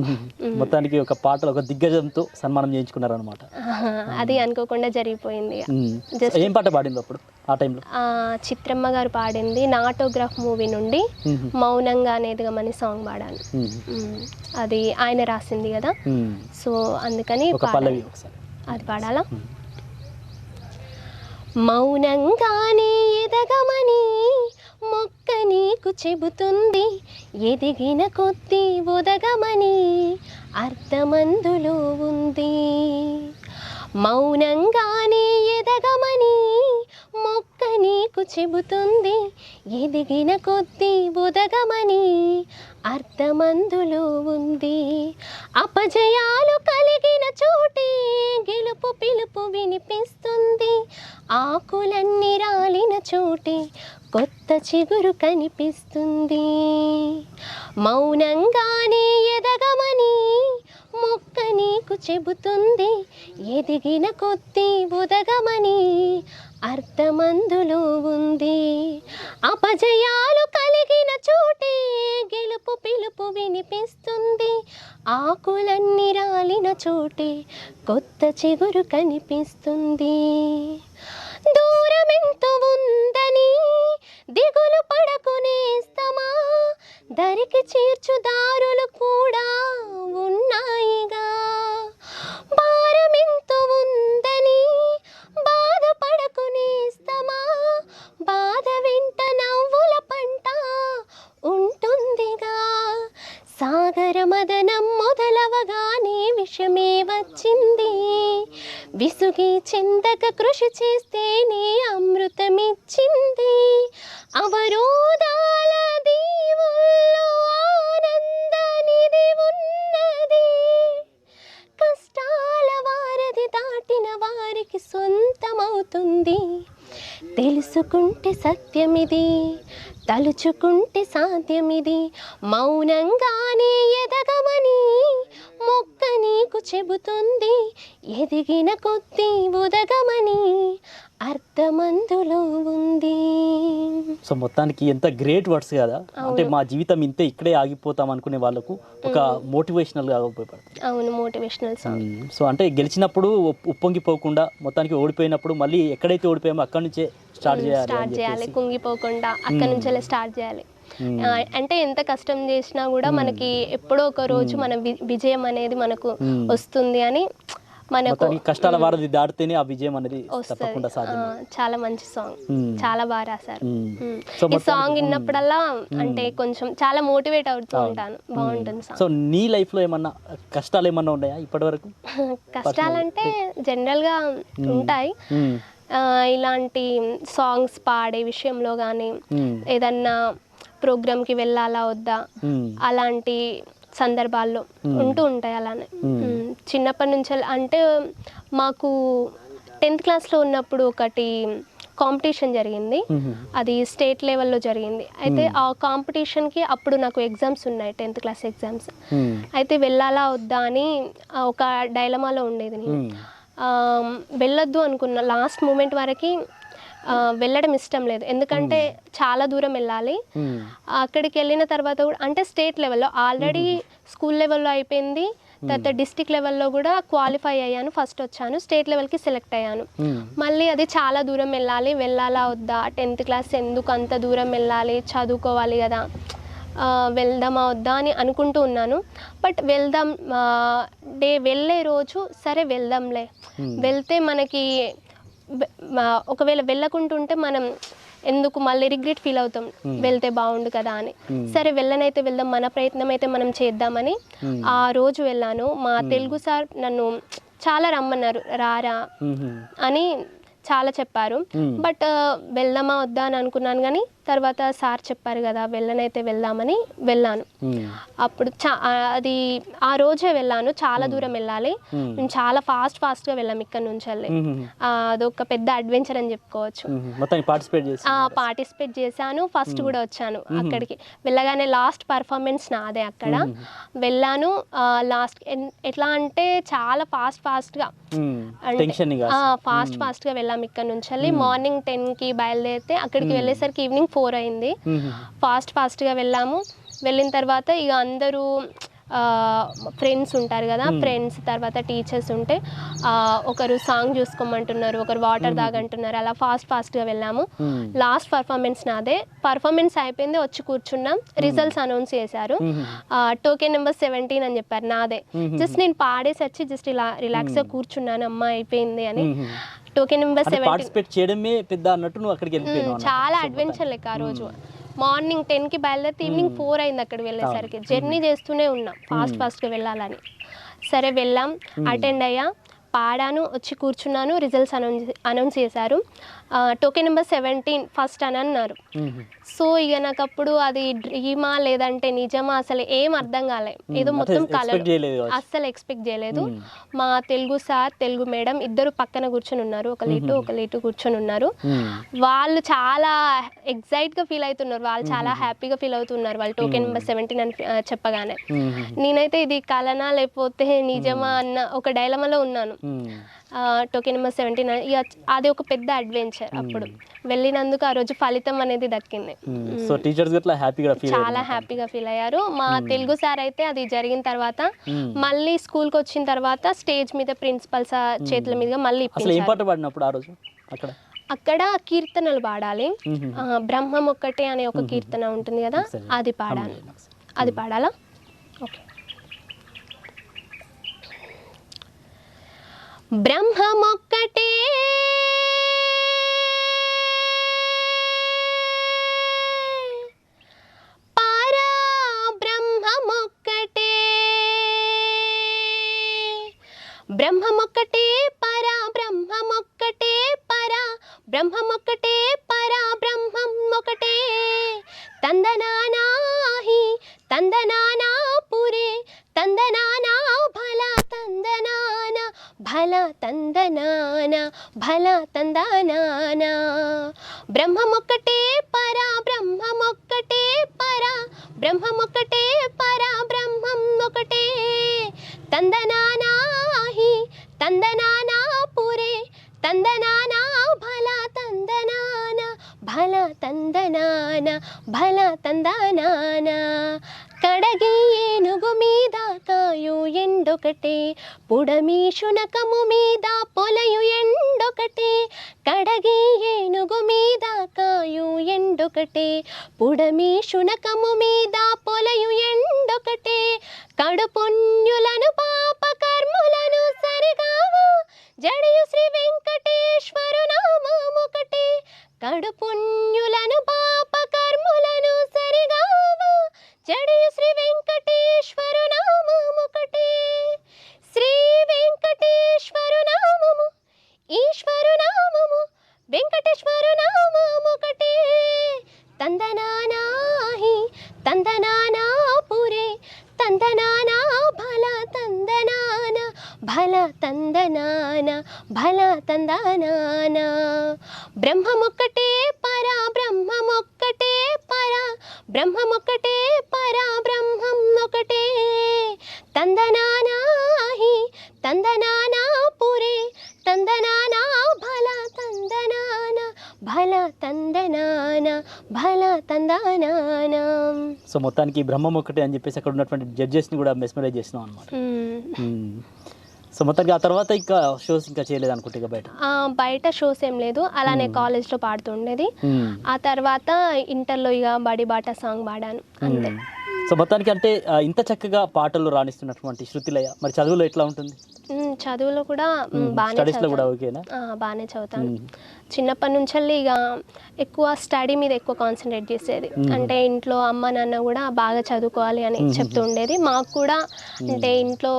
మొత్తానికి ఒక పాటలో ఒక దిగ్గజంతో సన్మానం చేయించుకున్నారు అనమాట. అది అనుకోకుండా జరిగిపోయింది. ఏం పాట పాడింది అప్పుడు ఆ టైంలో? చిత్రమ్మ గారు పాడింది నాటోగ్రాఫ్ మూవీ నుండి మౌనంగా అనేదిగమని సాంగ్ పాడాను. అది ఆయన రాసింది కదా, సో అందుకని అది పాడాలా. మౌనంగానే ఎదగమని మొక్క నీకు చెబుతుంది, ఎదిగిన కొద్దీ ఒదగమని అర్థమందులో ఉంది. మౌనంగానే ఎదగమని మొక్క నీకు చెబుతుంది, ఎదిగిన కొద్దీ ఒదగమని అర్థమందులో ఉంది. అపజయాలు కలిగిన చోటే గెలుపు పిలుపు వినిపిస్తుంది, ఆకులన్నీ రాలిన చోటే కొత్త చిగురు కనిపిస్తుంది. మౌనంగానే ఎదగమని మొక్క నీకు చెబుతుంది, ఎదిగిన కొద్దీ ఒదగమని అర్థమందులో ఉంది. అపజయాలు కలిగిన చోటే గెలుపు పిలుపు వినిపిస్తుంది, ఆకులన్నీ రాలిన చోటే కొత్త చిగురు కనిపిస్తుంది. దూరమెంతో ఉందని దిగులు పడకునేస్తమా, దరికి చేర్చు దారులు కూడా ఉన్నాయిగా. భారమెంతో ఉందని బాధపడకునేస్తమా, బాధ వెంట నవ్వుల పంట ఉంటుందిగా. సాగర మదనం మొదలవగానే విషమే వచ్చింది, విసుగి చెందక కృషి చేస్తేనే అమృతమిచ్చింది. అవరోధాల దీవుల్లో ఆనంద నిధి ఉన్నది, కష్టాల వారధి అనుకుంటే సత్యమిది, తలుచుకుంటే సాధ్యమిది, మౌనంగానే ఎదగమని మొక్క నీకు చెబుతుంది, ఎదిగిన కొద్దీ ఉదగమని అర్థమందులో ఉంది. సో మొత్తానికి ఎంత గ్రేట్ వర్డ్స్ కదా, అంటే మా జీవితం ఇంతే ఇక్కడే ఆగిపోతాం అనుకునే వాళ్ళకు ఒక మోటివేషనల్ గా ఉపయోగపడుతుంది. అవును, మోటివేషనల్ సాంగ్. సో అంటే గెలిచినప్పుడు ఉప్పొంగిపోకుండా, మొత్తానికి ఓడిపోయినప్పుడు మళ్ళీ ఎక్కడైతే ఓడిపోయామో అక్కడి నుంచే స్టార్ట్ చేయాలి, కుంగిపోకుండా అక్కడ నుంచే స్టార్ట్ చేయాలి. అంటే ఎంత కష్టం చేసినా కూడా మనకి ఎప్పుడో ఒక రోజు మన విజయం అనేది మనకు వస్తుంది అని మనకు కష్టాల వారధి దాటితేనే ఆ విజయం అనేది తప్పకుండా సాధ్యం. చాలా మంచి సాంగ్, చాలా బాగా రాశారు. ఈ సాంగ్ విన్నప్పుడల్లా అంటే కొంచెం చాలా మోటివేట్ అవుతూ ఉంటాను. బాగుంటుంది సాంగ్. సో నీ లైఫ్ లో ఏమన్నా కష్టాలు ఏమన్నా ఉన్నాయా ఇప్పటి వరకు? కష్టాలంటే జనరల్ గా ఉంటాయి. ఇలాంటి సాంగ్స్ పాడే విషయంలో కానీ, ఏదన్నా ప్రోగ్రామ్కి వెళ్ళాలా వద్దా అలాంటి సందర్భాల్లో ఉంటూ ఉంటాయి. అలానే చిన్నప్పటి నుంచి అంటే మాకు 10th క్లాస్లో ఉన్నప్పుడు ఒకటి కాంపిటీషన్ జరిగింది. అది స్టేట్ లెవెల్లో జరిగింది. అయితే ఆ కాంపిటీషన్కి అప్పుడు నాకు ఎగ్జామ్స్ ఉన్నాయి, 10th క్లాస్ ఎగ్జామ్స్. అయితే వెళ్ళాలా వద్దా అని ఒక డైలమాలో ఉండేది. నేను వెళ్ళొద్దు అనుకున్న లాస్ట్ మూమెంట్ వరకు. వెళ్ళడం ఇష్టం లేదు, ఎందుకంటే చాలా దూరం వెళ్ళాలి. అక్కడికి వెళ్ళిన తర్వాత కూడా అంటే స్టేట్ లెవెల్లో ఆల్రెడీ స్కూల్ లెవెల్లో అయిపోయింది, తర్వాత డిస్టిక్ లెవెల్లో కూడా క్వాలిఫై అయ్యాను, ఫస్ట్ వచ్చాను, స్టేట్ లెవెల్కి సెలెక్ట్ అయ్యాను. మళ్ళీ అది చాలా దూరం వెళ్ళాలా వద్దా, 10th క్లాస్ ఎందుకు అంత దూరం వెళ్ళాలి, చదువుకోవాలి కదా, వెళ్దామా వద్దా అని అనుకుంటూ ఉన్నాను. బట్ వెళ్దాం, వెళ్ళే రోజు సరే వెళ్దాంలే, వెళ్తే మనకి ఒకవేళ వెళ్ళకుంటుంటే మనం ఎందుకు మళ్ళీ రిగ్రెట్ ఫీల్ అవుతాం, వెళ్తే బాగుండు కదా అని. సరే వెళ్ళనైతే వెళ్దాం, మన ప్రయత్నం అయితే మనం చేద్దామని ఆ రోజు వెళ్ళాను. మా తెలుగు సార్ నన్ను చాలా రమ్మన్నారు, రారా అని చాలా చెప్పారు. బట్ వెళ్దామా వద్దా అని అనుకున్నాను, కానీ తర్వాత సార్ చెప్పారు కదా వెళ్ళనైతే వెళ్దామని వెళ్ళాను. అప్పుడు అది ఆ రోజే వెళ్ళాను, చాలా దూరం వెళ్ళాలి. మేము చాలా ఫాస్ట్గా వెళ్ళాం ఇక్కడ నుంచి వెళ్ళి. అదొక పెద్ద అడ్వెంచర్ అని చెప్పుకోవచ్చు. పార్టిసిపేట్ చేశాను, ఫస్ట్ కూడా వచ్చాను. అక్కడికి వెళ్ళగానే లాస్ట్ పర్ఫార్మెన్స్ నాదే. అక్కడ వెళ్ళాను, లాస్ట్ ఎట్లా అంటే చాలా ఫాస్ట్గా వెళ్ళాం ఇక్కడ నుంచి వెళ్ళి. మార్నింగ్ 10కి బయలుదేరితే అక్కడికి వెళ్ళేసరికి ఈవినింగ్ 4 అయింది. ఫాస్ట్గా వెళ్ళాము. వెళ్ళిన తర్వాత ఇక అందరూ ఫ్రెండ్స్ ఉంటారు కదా, ఫ్రెండ్స్ తర్వాత టీచర్స్ ఉంటే ఒకరు సాంగ్ చూసుకోమంటున్నారు, ఒకరు వాటర్ తాగంటున్నారు. అలా ఫాస్ట్గా వెళ్ళాము. లాస్ట్ పర్ఫార్మెన్స్ నాదే. పర్ఫార్మెన్స్ అయిపోయింది, వచ్చి కూర్చున్నాం. రిజల్ట్స్ అనౌన్స్ చేశారు. టోకెన్ నెంబర్ 17 అని చెప్పారు, నాదే. జస్ట్ నేను పాడేసి వచ్చి జస్ట్ ఇలా రిలాక్స్గా కూర్చున్నాను, అమ్మ అయిపోయింది అని. టోకెన్ నెంబర్ 17 చాలా అడ్వెంచర్ లెక్క. ఆ రోజు మార్నింగ్ 10కి బయలుదేరితే ఈవినింగ్ 4 అయింది అక్కడ వెళ్ళేసరికి. జర్నీ చేస్తూనే ఉన్నాం ఫాస్ట్గా వెళ్ళాలని. సరే వెళ్ళాం, అటెండ్ అయ్యా, పాడాను, వచ్చి కూర్చున్నాను. రిజల్ట్స్ అనౌన్స్ చేశారు. టోకెన్ నెంబర్ 17 ఫస్ట్ అని అన్నారు. సో ఇక నాకు అప్పుడు అది డ్రీమా లేదంటే నిజమా అసలు ఏం అర్థం కాలే. ఏదో మొత్తం కలర్, అస్సలు ఎక్స్పెక్ట్ చేయలేదు. మా తెలుగు సార్, తెలుగు మేడం ఇద్దరు పక్కన కూర్చొని ఉన్నారు, ఒకళ్ళు కూర్చొని ఉన్నారు. వాళ్ళు చాలా ఎగ్జైట్గా ఫీల్ అవుతున్నారు, వాళ్ళు చాలా హ్యాపీగా ఫీల్ అవుతున్నారు. వాళ్ళు టోకెన్ నెంబర్ 17 అని చెప్పగానే నేనైతే ఇది కలనా లేకపోతే నిజమా అన్న ఒక డైలమాలో ఉన్నాను. టోకెన్ నెంబర్ 17 ఇక అది ఒక పెద్ద అడ్వెంచర్. అప్పుడు వెళ్ళినందుకు ఆ రోజు ఫలితం అనేది దక్కింది. చాలా హ్యాపీగా ఫీల్ అయ్యారు. మా తెలుగు సార్ అయితే అది జరిగిన తర్వాత మళ్ళీ స్కూల్కి వచ్చిన తర్వాత స్టేజ్ మీద ప్రిన్సిపల్ సార్ చేతుల మీదుగా మళ్ళీ అక్కడ కీర్తనలు పాడాలి. బ్రహ్మం ఒక్కటే అనే ఒక కీర్తన ఉంటుంది కదా, అది పాడాలి. అది పాడాలా? ఓకే. బ్రహ్మమొక్కటే పరా బ్రహ్మమొక్కటే, బ్రహ్మమొక్కటే పరా బ్రహ్మమొక్కటే పరా బ్రహ్మమొక్కటే పరా బ్రహ్మమొక్కటే. తందనానాహి తందనానా పురే తందనానా భల తందనానా భల తందనాన భల తందనాన బ్రహ్మమొక్కటే పరా బ్రహ్మమొక్కటే పరా బ్రహ్మమొక్కటే పరా బ్రహ్మం ఒకటే తందనానాహి తందనానా పురే తందనానా భల తందనాన భల తందనాన భల తందనాన కడగి ఏనుగు మీద కాయు ఎండొకటే పుడమి శునకము మీద పొలయు ఎండొకటే కడగి ఏనుగు మీద కాయు ఎండొకటే పుడమి శునకము మీద పొలయు ఎండొకటే కడుపుణ్యులను పాప కర్ములను సరిగావా జడియు శ్రీ వెంకటేశ్వరు నామముకటే కడుపుణ్యులను పాప కర్ములను సరిగావా జడియు శ్రీ వెంకటేశ్వరు నామముకటే శ్రీ వెంకటేశ్వరు నామము ఈశ్వరు నామము వెంకటేశ్వరు నామముకటే తందనానాహి తందనానా పురే తందనానా భల తందనాన భల తందనాన భల తందనాన బ్రహ్మమొక్కటే పరా బ్రహ్మమొక్కటే పరా బ్రహ్మమొక్కటే పరా బ్రహ్మం ఒకటే తందనానాహి తందనానా పురే తందనానా భల తందనాన భల తందనాన భల తందనాన. సో మొత్తానికి బ్రహ్మం ఒకటే అని చెప్పేసి అక్కడ ఉన్నటువంటి జడ్జెస్ని కూడా మెస్మరైజ్ చేసినాం అనమాట. సో మొత్తానికి ఆ తర్వాత ఇంకా షోస్ ఇంకా చేయలేదు అనుకుంటే ఇక బయట షోస్ ఏం లేదు, అలానే కాలేజ్లో పాడుతుండేది. ఆ తర్వాత ఇంటర్లో ఇక బడి బాట సాంగ్ పాడాను అంతే. సో మొత్తానికి అంటే ఇంత చక్కగా పాటలు రాణిస్తున్నటువంటి శృతిలయ మరి చదువులో ఎట్లా ఉంటుంది? చదువులో కూడా బాగానే చదువుతాను. చిన్నప్పటి నుంచి ఇక ఎక్కువ స్టడీ మీద ఎక్కువ కాన్సన్ట్రేట్ చేసేది. అంటే ఇంట్లో అమ్మ నాన్న కూడా బాగా చదువుకోవాలి అని చెప్తూ ఉండేది. మాకు కూడా అంటే ఇంట్లో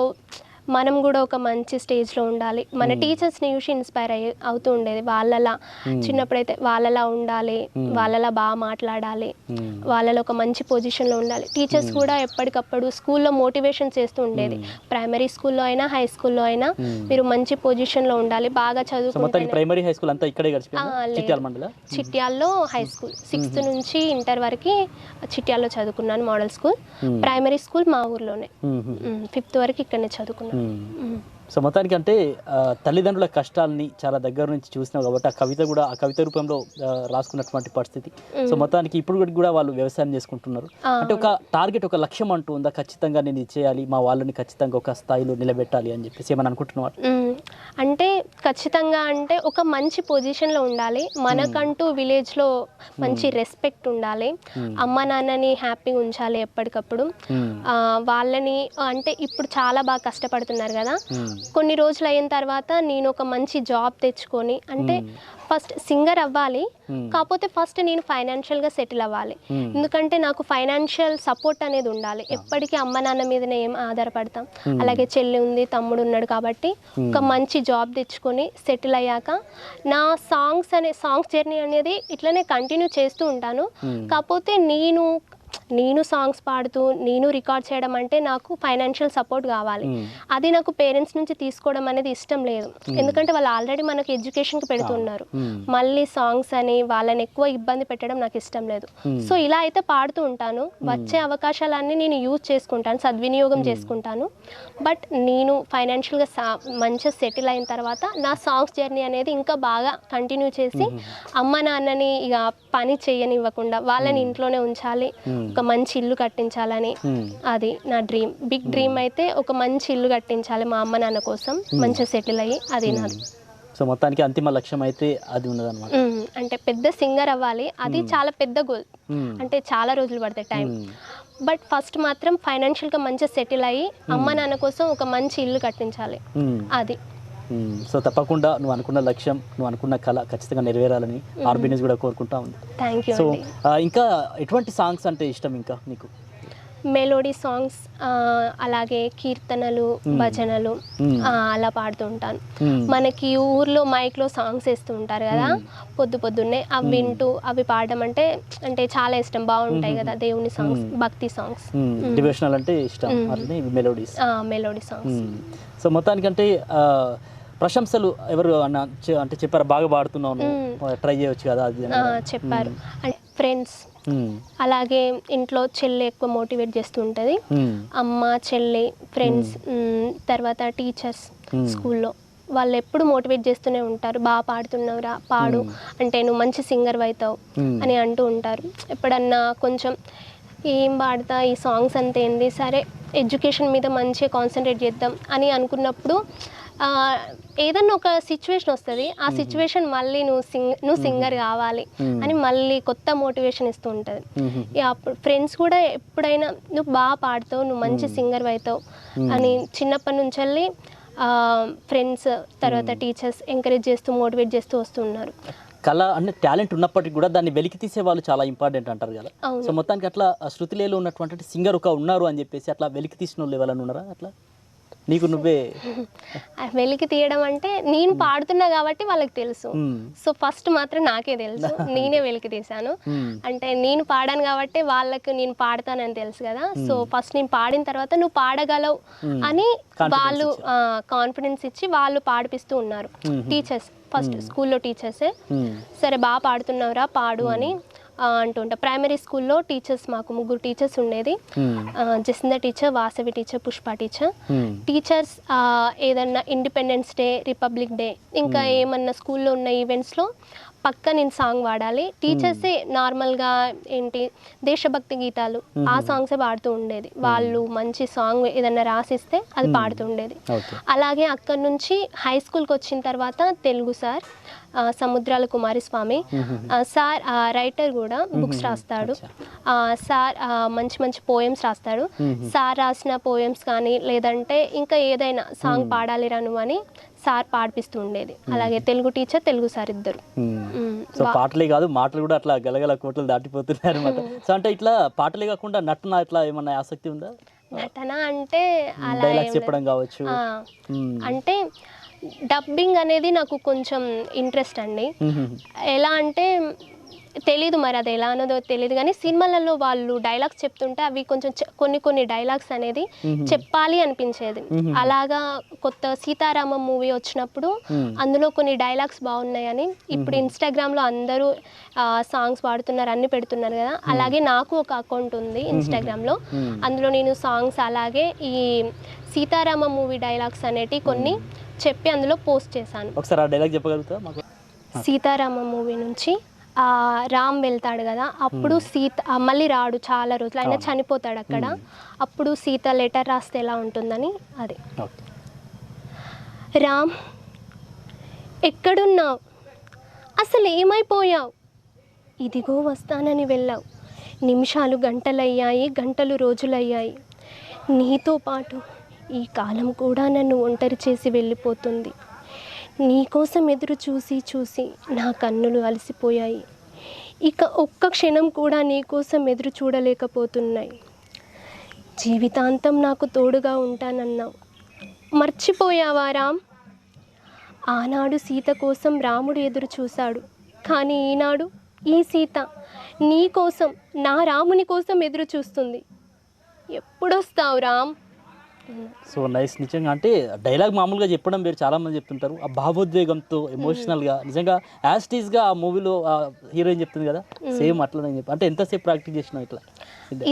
మనం కూడా ఒక మంచి స్టేజ్లో ఉండాలి, మన టీచర్స్ని చూసి ఇన్స్పైర్ అవుతూ ఉండేది. వాళ్ళలా చిన్నప్పుడైతే వాళ్ళలా ఉండాలి, వాళ్ళలా బాగా మాట్లాడాలి, వాళ్ళలో ఒక మంచి పొజిషన్లో ఉండాలి. టీచర్స్ కూడా ఎప్పటికప్పుడు స్కూల్లో మోటివేషన్ చేస్తూ ఉండేది. ప్రైమరీ స్కూల్లో అయినా హై స్కూల్లో అయినా మీరు మంచి పొజిషన్లో ఉండాలి, బాగా చదువుకుంటే. చిట్యాల్లో హై స్కూల్ 6th నుంచి ఇంటర్ వరకు చిట్యాల్లో చదువుకున్నాను, మోడల్ స్కూల్. ప్రైమరీ స్కూల్ మా ఊర్లోనే, 5th వరకు ఇక్కడనే చదువుకున్నాను. సో మొత్తానికి అంటే తల్లిదండ్రుల కష్టాలని చాలా దగ్గర నుంచి చూసినావు కాబట్టి ఆ కవిత కూడా ఆ కవిత రూపంలో రాసుకున్నటువంటి పరిస్థితి. సో మొత్తానికి ఇప్పుడు కూడా వాళ్ళు వ్యవసాయం చేసుకుంటున్నారు. అంటే ఒక టార్గెట్, ఒక లక్ష్యం అంటూ ఉందా? ఖచ్చితంగా నేను ఇది చేయాలి, మా వాళ్ళని ఖచ్చితంగా ఒక స్థాయిలో నిలబెట్టాలి అని చెప్పేసి ఏమని అనుకుంటున్నారు? అంటే ఖచ్చితంగా అంటే ఒక మంచి పొజిషన్లో ఉండాలి, మనకంటూ విలేజ్లో మంచి రెస్పెక్ట్ ఉండాలి, అమ్మ నాన్నని హ్యాపీగా ఉంచాలి ఎప్పటికప్పుడు. వాళ్ళని అంటే ఇప్పుడు చాలా బాగా కష్టపడుతున్నారు కదా, కొన్ని రోజులు అయిన తర్వాత నేను ఒక మంచి జాబ్ తెచ్చుకొని, అంటే ఫస్ట్ సింగర్ అవ్వాలి, కాకపోతే ఫస్ట్ నేను ఫైనాన్షియల్గా సెటిల్ అవ్వాలి. ఎందుకంటే నాకు ఫైనాన్షియల్ సపోర్ట్ అనేది ఉండాలి. ఎప్పటికీ అమ్మ నాన్న మీదనే ఏం ఆధారపడతాం. అలాగే చెల్లి ఉంది, తమ్ముడు ఉన్నాడు, కాబట్టి ఒక మంచి జాబ్ తెచ్చుకొని సెటిల్ అయ్యాక నా సాంగ్స్ జర్నీ అనేది ఇట్లనే కంటిన్యూ చేస్తూ ఉంటాను. కాకపోతే నేను సాంగ్స్ పాడుతూ నేను రికార్డ్ చేయడం అంటే నాకు ఫైనాన్షియల్ సపోర్ట్ కావాలి. అది నాకు పేరెంట్స్ నుంచి తీసుకోవడం అనేది ఇష్టం లేదు, ఎందుకంటే వాళ్ళు ఆల్రెడీ మనకు ఎడ్యుకేషన్కి పెడుతున్నారు. మళ్ళీ సాంగ్స్ అని వాళ్ళని ఎక్కువ ఇబ్బంది పెట్టడం నాకు ఇష్టం లేదు. సో ఇలా అయితే పాడుతూ ఉంటాను, వచ్చే అవకాశాలన్నీ నేను యూజ్ చేసుకుంటాను, సద్వినియోగం చేసుకుంటాను. బట్ నేను ఫైనాన్షియల్గా మంచిగా సెటిల్ అయిన తర్వాత నా సాంగ్స్ జర్నీ అనేది ఇంకా బాగా కంటిన్యూ చేసి అమ్మ నాన్నని ఇక పని చేయనివ్వకుండా వాళ్ళని ఇంట్లోనే ఉంచాలి, ఒక మంచి ఇల్లు కట్టించాలని అది నా డ్రీమ్. బిగ్ డ్రీమ్ అయితే ఒక మంచి ఇల్లు కట్టించాలి మా అమ్మ నాన్న కోసం, మంచిగా సెటిల్ అయ్యి, అది నాది. సో మొత్తానికి అంతిమ లక్ష్యం అయితే అది ఉన్నదన్నమాట. అంటే పెద్ద సింగర్ అవ్వాలి, అది చాలా పెద్ద గోల్. అంటే చాలా రోజులు పడతాయి టైం. బట్ ఫస్ట్ మాత్రం ఫైనాన్షియల్గా మంచిగా సెటిల్ అయ్యి అమ్మ నాన్న కోసం ఒక మంచి ఇల్లు కట్టించాలి, అది. సో తప్పకుండా నువ్వు అనుకున్న లక్ష్యం, నువ్వు అనుకున్న కళ ఖచ్చితంగా నెరవేరాలని ఆర్బీనెస్ కూడా కోరుకుంటా ఉంది. Thank you. సో ఇంకా ఎటువంటి సాంగ్స్ అంటే ఇష్టం ఇంకా నీకు? మెలోడీ సాంగ్స్, అలాగే కీర్తనలు, భజనలు అలా పాడుతూ ఉంటాను. మనకి ఊర్లో మైక్లో సాంగ్స్ వేస్తూ ఉంటారు కదా పొద్దున్నే, అవి వింటూ అవి పాడడం అంటే చాలా ఇష్టం, బాగుంటాయి కదా దేవుని సాంగ్స్, భక్తి సాంగ్స్. డివోషనల్ అంటే ఇష్టం, మెలోడీ సాంగ్స్. సో మొత్తానికంటే ప్రశంసలు ఎవరు అంటే చెప్పారు బాగా పాడుతున్నావు, ట్రై చేయవచ్చు కదా అది చెప్పారు. అంటే ఫ్రెండ్స్, అలాగే ఇంట్లో చెల్లి ఎక్కువ మోటివేట్ చేస్తూ ఉంటుంది. అమ్మ, చెల్లి, ఫ్రెండ్స్, తర్వాత టీచర్స్ స్కూల్లో వాళ్ళు ఎప్పుడు మోటివేట్ చేస్తూనే ఉంటారు. బాగా పాడుతున్నావురా, పాడు, అంటే నువ్వు మంచి సింగర్ అవుతావు అని అంటూ ఉంటారు. ఎప్పుడన్నా కొంచెం ఏం పాడతా, ఈ సాంగ్స్ అంతా ఏంది, సరే ఎడ్యుకేషన్ మీద మంచిగా కాన్సన్ట్రేట్ చేద్దాం అని అనుకున్నప్పుడు ఏదన్నా ఒక సిచ్యువేషన్ వస్తుంది. ఆ సిచ్యువేషన్ మళ్ళీ నువ్వు సింగర్ కావాలి అని మళ్ళీ కొత్త మోటివేషన్ ఇస్తూ ఉంటుంది. అప్పుడు ఫ్రెండ్స్ కూడా ఎప్పుడైనా నువ్వు బాగా పాడుతావు, నువ్వు మంచి సింగర్ అవుతావు అని చిన్నప్పటి నుంచి వెళ్ళి ఫ్రెండ్స్, తర్వాత టీచర్స్ ఎంకరేజ్ చేస్తూ మోటివేట్ చేస్తూ వస్తున్నారు. కళ అంటే టాలెంట్ ఉన్నప్పటికీ కూడా దాన్ని వెలికి తీసే వాళ్ళు చాలా ఇంపార్టెంట్ అంటారు కదా. సో మొత్తానికి అట్లా శృతిలేలో ఉన్నటువంటి సింగర్ ఒక ఉన్నారు అని చెప్పేసి అట్లా వెలికి తీసిన వాళ్ళు ఎవరైనా ఉన్నారా? అట్లా నీకు నువ్వే వెలికి తీయడం అంటే నేను పాడుతున్నా కాబట్టి వాళ్ళకి తెలుసు. సో ఫస్ట్ మాత్రం నాకే తెలుసు, నేనే వెలికి తీశాను. అంటే నేను పాడాను కాబట్టి వాళ్ళకి నేను పాడతానని తెలుసు కదా. సో ఫస్ట్ నేను పాడిన తర్వాత నువ్వు పాడగలవు అని వాళ్ళు కాన్ఫిడెన్స్ ఇచ్చి వాళ్ళు పాడిపిస్తూ ఉన్నారు. టీచర్స్, ఫస్ట్ స్కూల్లో టీచర్సే సరే బాగా పాడుతున్నావురా, పాడు అని అంటుంటా. ప్రైమరీ స్కూల్లో టీచర్స్ మాకు 3 టీచర్స్ ఉండేది. Jasinda teacher, Vasavi teacher, Pushpa teacher. Teachers ఏదన్నా ఇండిపెండెన్స్ డే, రిపబ్లిక్ డే, ఇంకా ఏమన్నా స్కూల్లో ఉన్న ఈవెంట్స్లో పక్క నేను సాంగ్ పాడాలి. టీచర్సే నార్మల్గా ఏంటి దేశభక్తి గీతాలు ఆ సాంగ్సే పాడుతూ ఉండేది. వాళ్ళు మంచి సాంగ్ ఏదన్నా రాసిస్తే అది పాడుతూ ఉండేది. అలాగే అక్కడి నుంచి హై స్కూల్కి వచ్చిన తర్వాత తెలుగు సార్ సముద్రాల కుమారస్వామి సార్ రైటర్ కూడా, బుక్స్ రాస్తాడు సార్. మంచి మంచి పోయమ్స్ రాస్తాడు సార్. రాసిన పోయమ్స్ కానీ లేదంటే ఇంకా ఏదైనా సాంగ్ పాడాలి రాను అని సార్ పాడిపిస్తూ ఉండేది. అలాగే తెలుగు టీచర్, తెలుగు సార్ ఇద్దరు. సో పాటలే కాదు మాటలు కూడా అట్లా గలగల కోటలు దాటిపోతున్నాయి అనమాట. సో అంటే ఇట్లా పాటలే కాకుండా నటన ఇట్లా ఏమన్నా ఆసక్తి ఉందా? నటన అంటే అలా చెప్పడం కావచ్చు, అంటే డబ్బింగ్ అనేది నాకు కొంచెం ఇంట్రెస్ట్ అండి. ఎలా అంటే తెలీదు, మరి అది ఎలా అన్నదో తెలియదు, కానీ సినిమాలలో వాళ్ళు డైలాగ్స్ చెప్తుంటే అవి కొంచెం కొన్ని డైలాగ్స్ అనేది చెప్పాలి అనిపించేది. అలాగా కొత్త సీతారామం మూవీ వచ్చినప్పుడు అందులో కొన్ని డైలాగ్స్ బాగున్నాయని ఇప్పుడు ఇన్స్టాగ్రామ్లో అందరూ సాంగ్స్ పాడుతున్నారు, అన్ని పెడుతున్నారు కదా. అలాగే నాకు ఒక అకౌంట్ ఉంది ఇన్స్టాగ్రామ్లో. అందులో నేను సాంగ్స్ అలాగే ఈ సీతారామం మూవీ డైలాగ్స్ అనేటివి కొన్ని చెప్పి అందులో పోస్ట్ చేశాను. ఒకసారి ఆ డైలాగ్ చెప్పగలుగుతా మాకు? సీతారామం మూవీ నుంచి రామ్ వెళ్తాడు కదా, అప్పుడు సీత మళ్ళీ రాడు చాలా రోజులు, ఆయన చనిపోతాడు అక్కడ. అప్పుడు సీత లెటర్ రాస్తే ఎలా ఉంటుందని అది. రామ్ ఎక్కడున్నావు, అసలు ఏమైపోయావు, ఇదిగో వస్తానని వెళ్ళావు, నిమిషాలు గంటలయ్యాయి, గంటలు రోజులయ్యాయి, నీతో పాటు ఈ కాలం కూడా నన్ను ఒంటరి చేసి వెళ్ళిపోతుంది. నీకోసం ఎదురు చూసి చూసి నా కన్నులు అలసిపోయాయి, ఇక ఒక్క క్షణం కూడా నీకోసం ఎదురు చూడలేకపోతున్నాయి. జీవితాంతం నాకు తోడుగా ఉంటానన్నావు, మర్చిపోయావా రామ్? ఆనాడు సీత కోసం రాముడు ఎదురు చూశాడు, కానీ ఈనాడు ఈ సీత నీ కోసం, నా రాముని కోసం ఎదురు చూస్తుంది. ఎప్పుడొస్తావు రామ్? So nice. నిజంగా అంటే డైలాగ్ మామూలుగా చెప్పడం వేరు, చాలా మంది చెప్తుంటారు. ఆ భావోద్వేగంతో ఎమోషనల్గా నిజంగా యాస్టీస్గా ఆ మూవీలో హీరోయిన్ చెప్తుంది కదా, సేమ్ అట్లా చెప్పి. అంటే ఎంతసేపు ప్రాక్టీస్ చేసినావు ఇట్లా?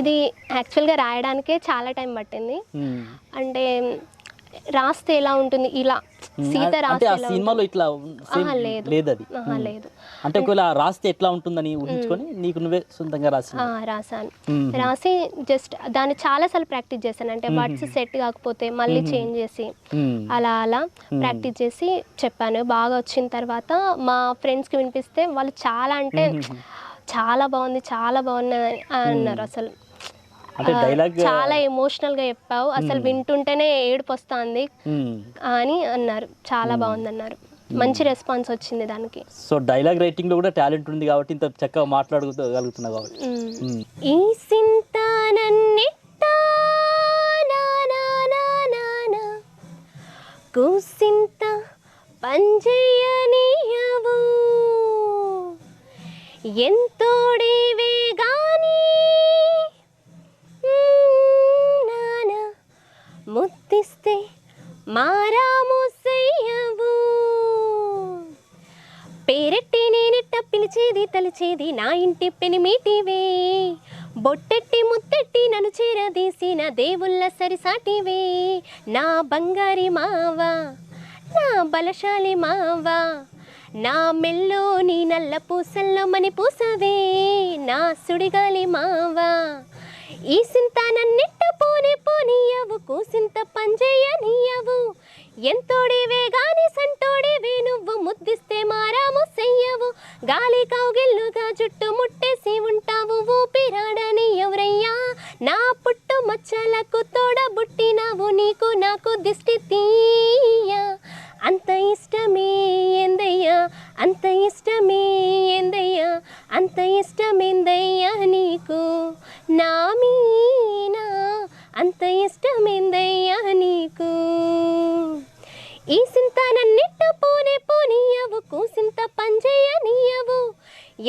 ఇది యాక్చువల్గా రాయడానికే చాలా టైం పట్టింది. అంటే రాస్తే ఎలా ఉంటుంది, ఇలా సీత రాస్తే సినిమాలో ఇట్లా లేదు అది లేదు. అంటే ఒకవేళ రాస్తే ఎట్లా ఉంటుందని ఊహించుకొని నీకు నువ్వే సొంతంగా రాసాను. రాసి జస్ట్ దాన్ని చాలాసార్లు ప్రాక్టీస్ చేశాను. అంటే వర్డ్స్ సెట్ కాకపోతే మళ్ళీ చేంజ్ చేసి అలా ప్రాక్టీస్ చేసి చెప్పాను. బాగా వచ్చిన తర్వాత మా ఫ్రెండ్స్కి వినిపిస్తే వాళ్ళు చాలా అంటే చాలా బాగుంది, చాలా బాగున్నది అన్నారు. అసలు చాలా ఎమోషనల్ గా చెప్పావు, అసలు వింటుంటేనే ఏడుపు వస్తుంది అని అన్నారు. చాలా బాగుంది అన్నారు. మంచి రెస్పాన్స్ వచ్చింది దానికి. సో డైలాగ్ రైటింగ్ లో కూడా టాలెంట్ ఉంది కాబట్టి ఇంత చక్కగా మాట్లాడగలుగుతున్నా కాబట్టి. ఈ సింతానన్నిట్టా కూసింత పంజయ్యనీయవు ఎంతోడివే గాని ముత్తిస్తే మారాము చెయ్యవు తలిచేది నా ఇంటి పెనిమిటివే, బొట్టెట్టి ముత్తెట్టి నన్ను చేరదీసిన దేవుళ్ళ సరిసాటివే, నా బంగారి మావా నా బలశాలి మావా, నా మెల్లో నీ నల్ల పూసల్లో మని పూసవే, నా సుడిగాలి మావా, ఈ సింత నన్నిట్ట పోనే పోనీయవు, కూసింత పంజేయనీయవు, ఎంతోడివే గాని సంటోడివే నువ్వు, ముద్దిస్తే మారాము చెయ్యవు, గాలి కౌగిల్లుగా జుట్టు ముట్టేసి ఉంటావు, ఊపిరాడని ఎవరయ్యా, నా పుట్టు మచ్చలకు తోడబుట్టినావు, నీకు నాకు దిష్టి తీయ, అంత ఇష్టమే ఏందయ్యా, అంత ఇష్టమే ఏందయ్యా, అంత ఇష్టమేందయ్యా నీకు నా మీనా, అంత ఇష్టమేందయ్యా నీకు, ఈ సింత నన్నిట్ట పోనే పోనీయవు, కూసింత పంజేయనీయవు,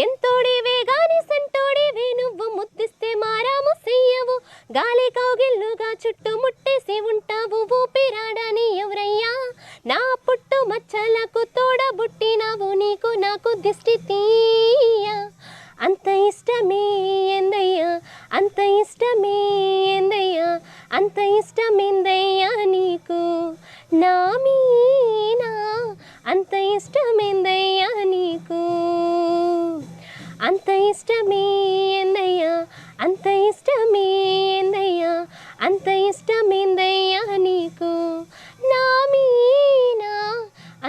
ఎంతోడివే గాని సంటోడివే నువ్వు, ముద్దిస్తే మారాము చెయ్యవు, గాలి కౌగిల్లుగా చుట్టూ ముట్టేసి ఉంటావు, ఊపిరాడని ఎవరయ్యా, నా పుట్టు మచ్చలకు తోడబుట్టినావు, నీకు నాకు దిష్టి తీయ, అంత ఇష్టమే ఏందయ్యా, అంత ఇష్టమే ఏందయ్యా, అంత ఇష్టమేందయ్యా నీకు నా మీనా, అంత ఇష్టమేందయ్యా నీకు, అంత ఇష్టమే ఏందయ్యా, అంత ఇష్టమే ఏందయ్యా, అంత ఇష్టమేందయ్యా నీకు నా మీనా,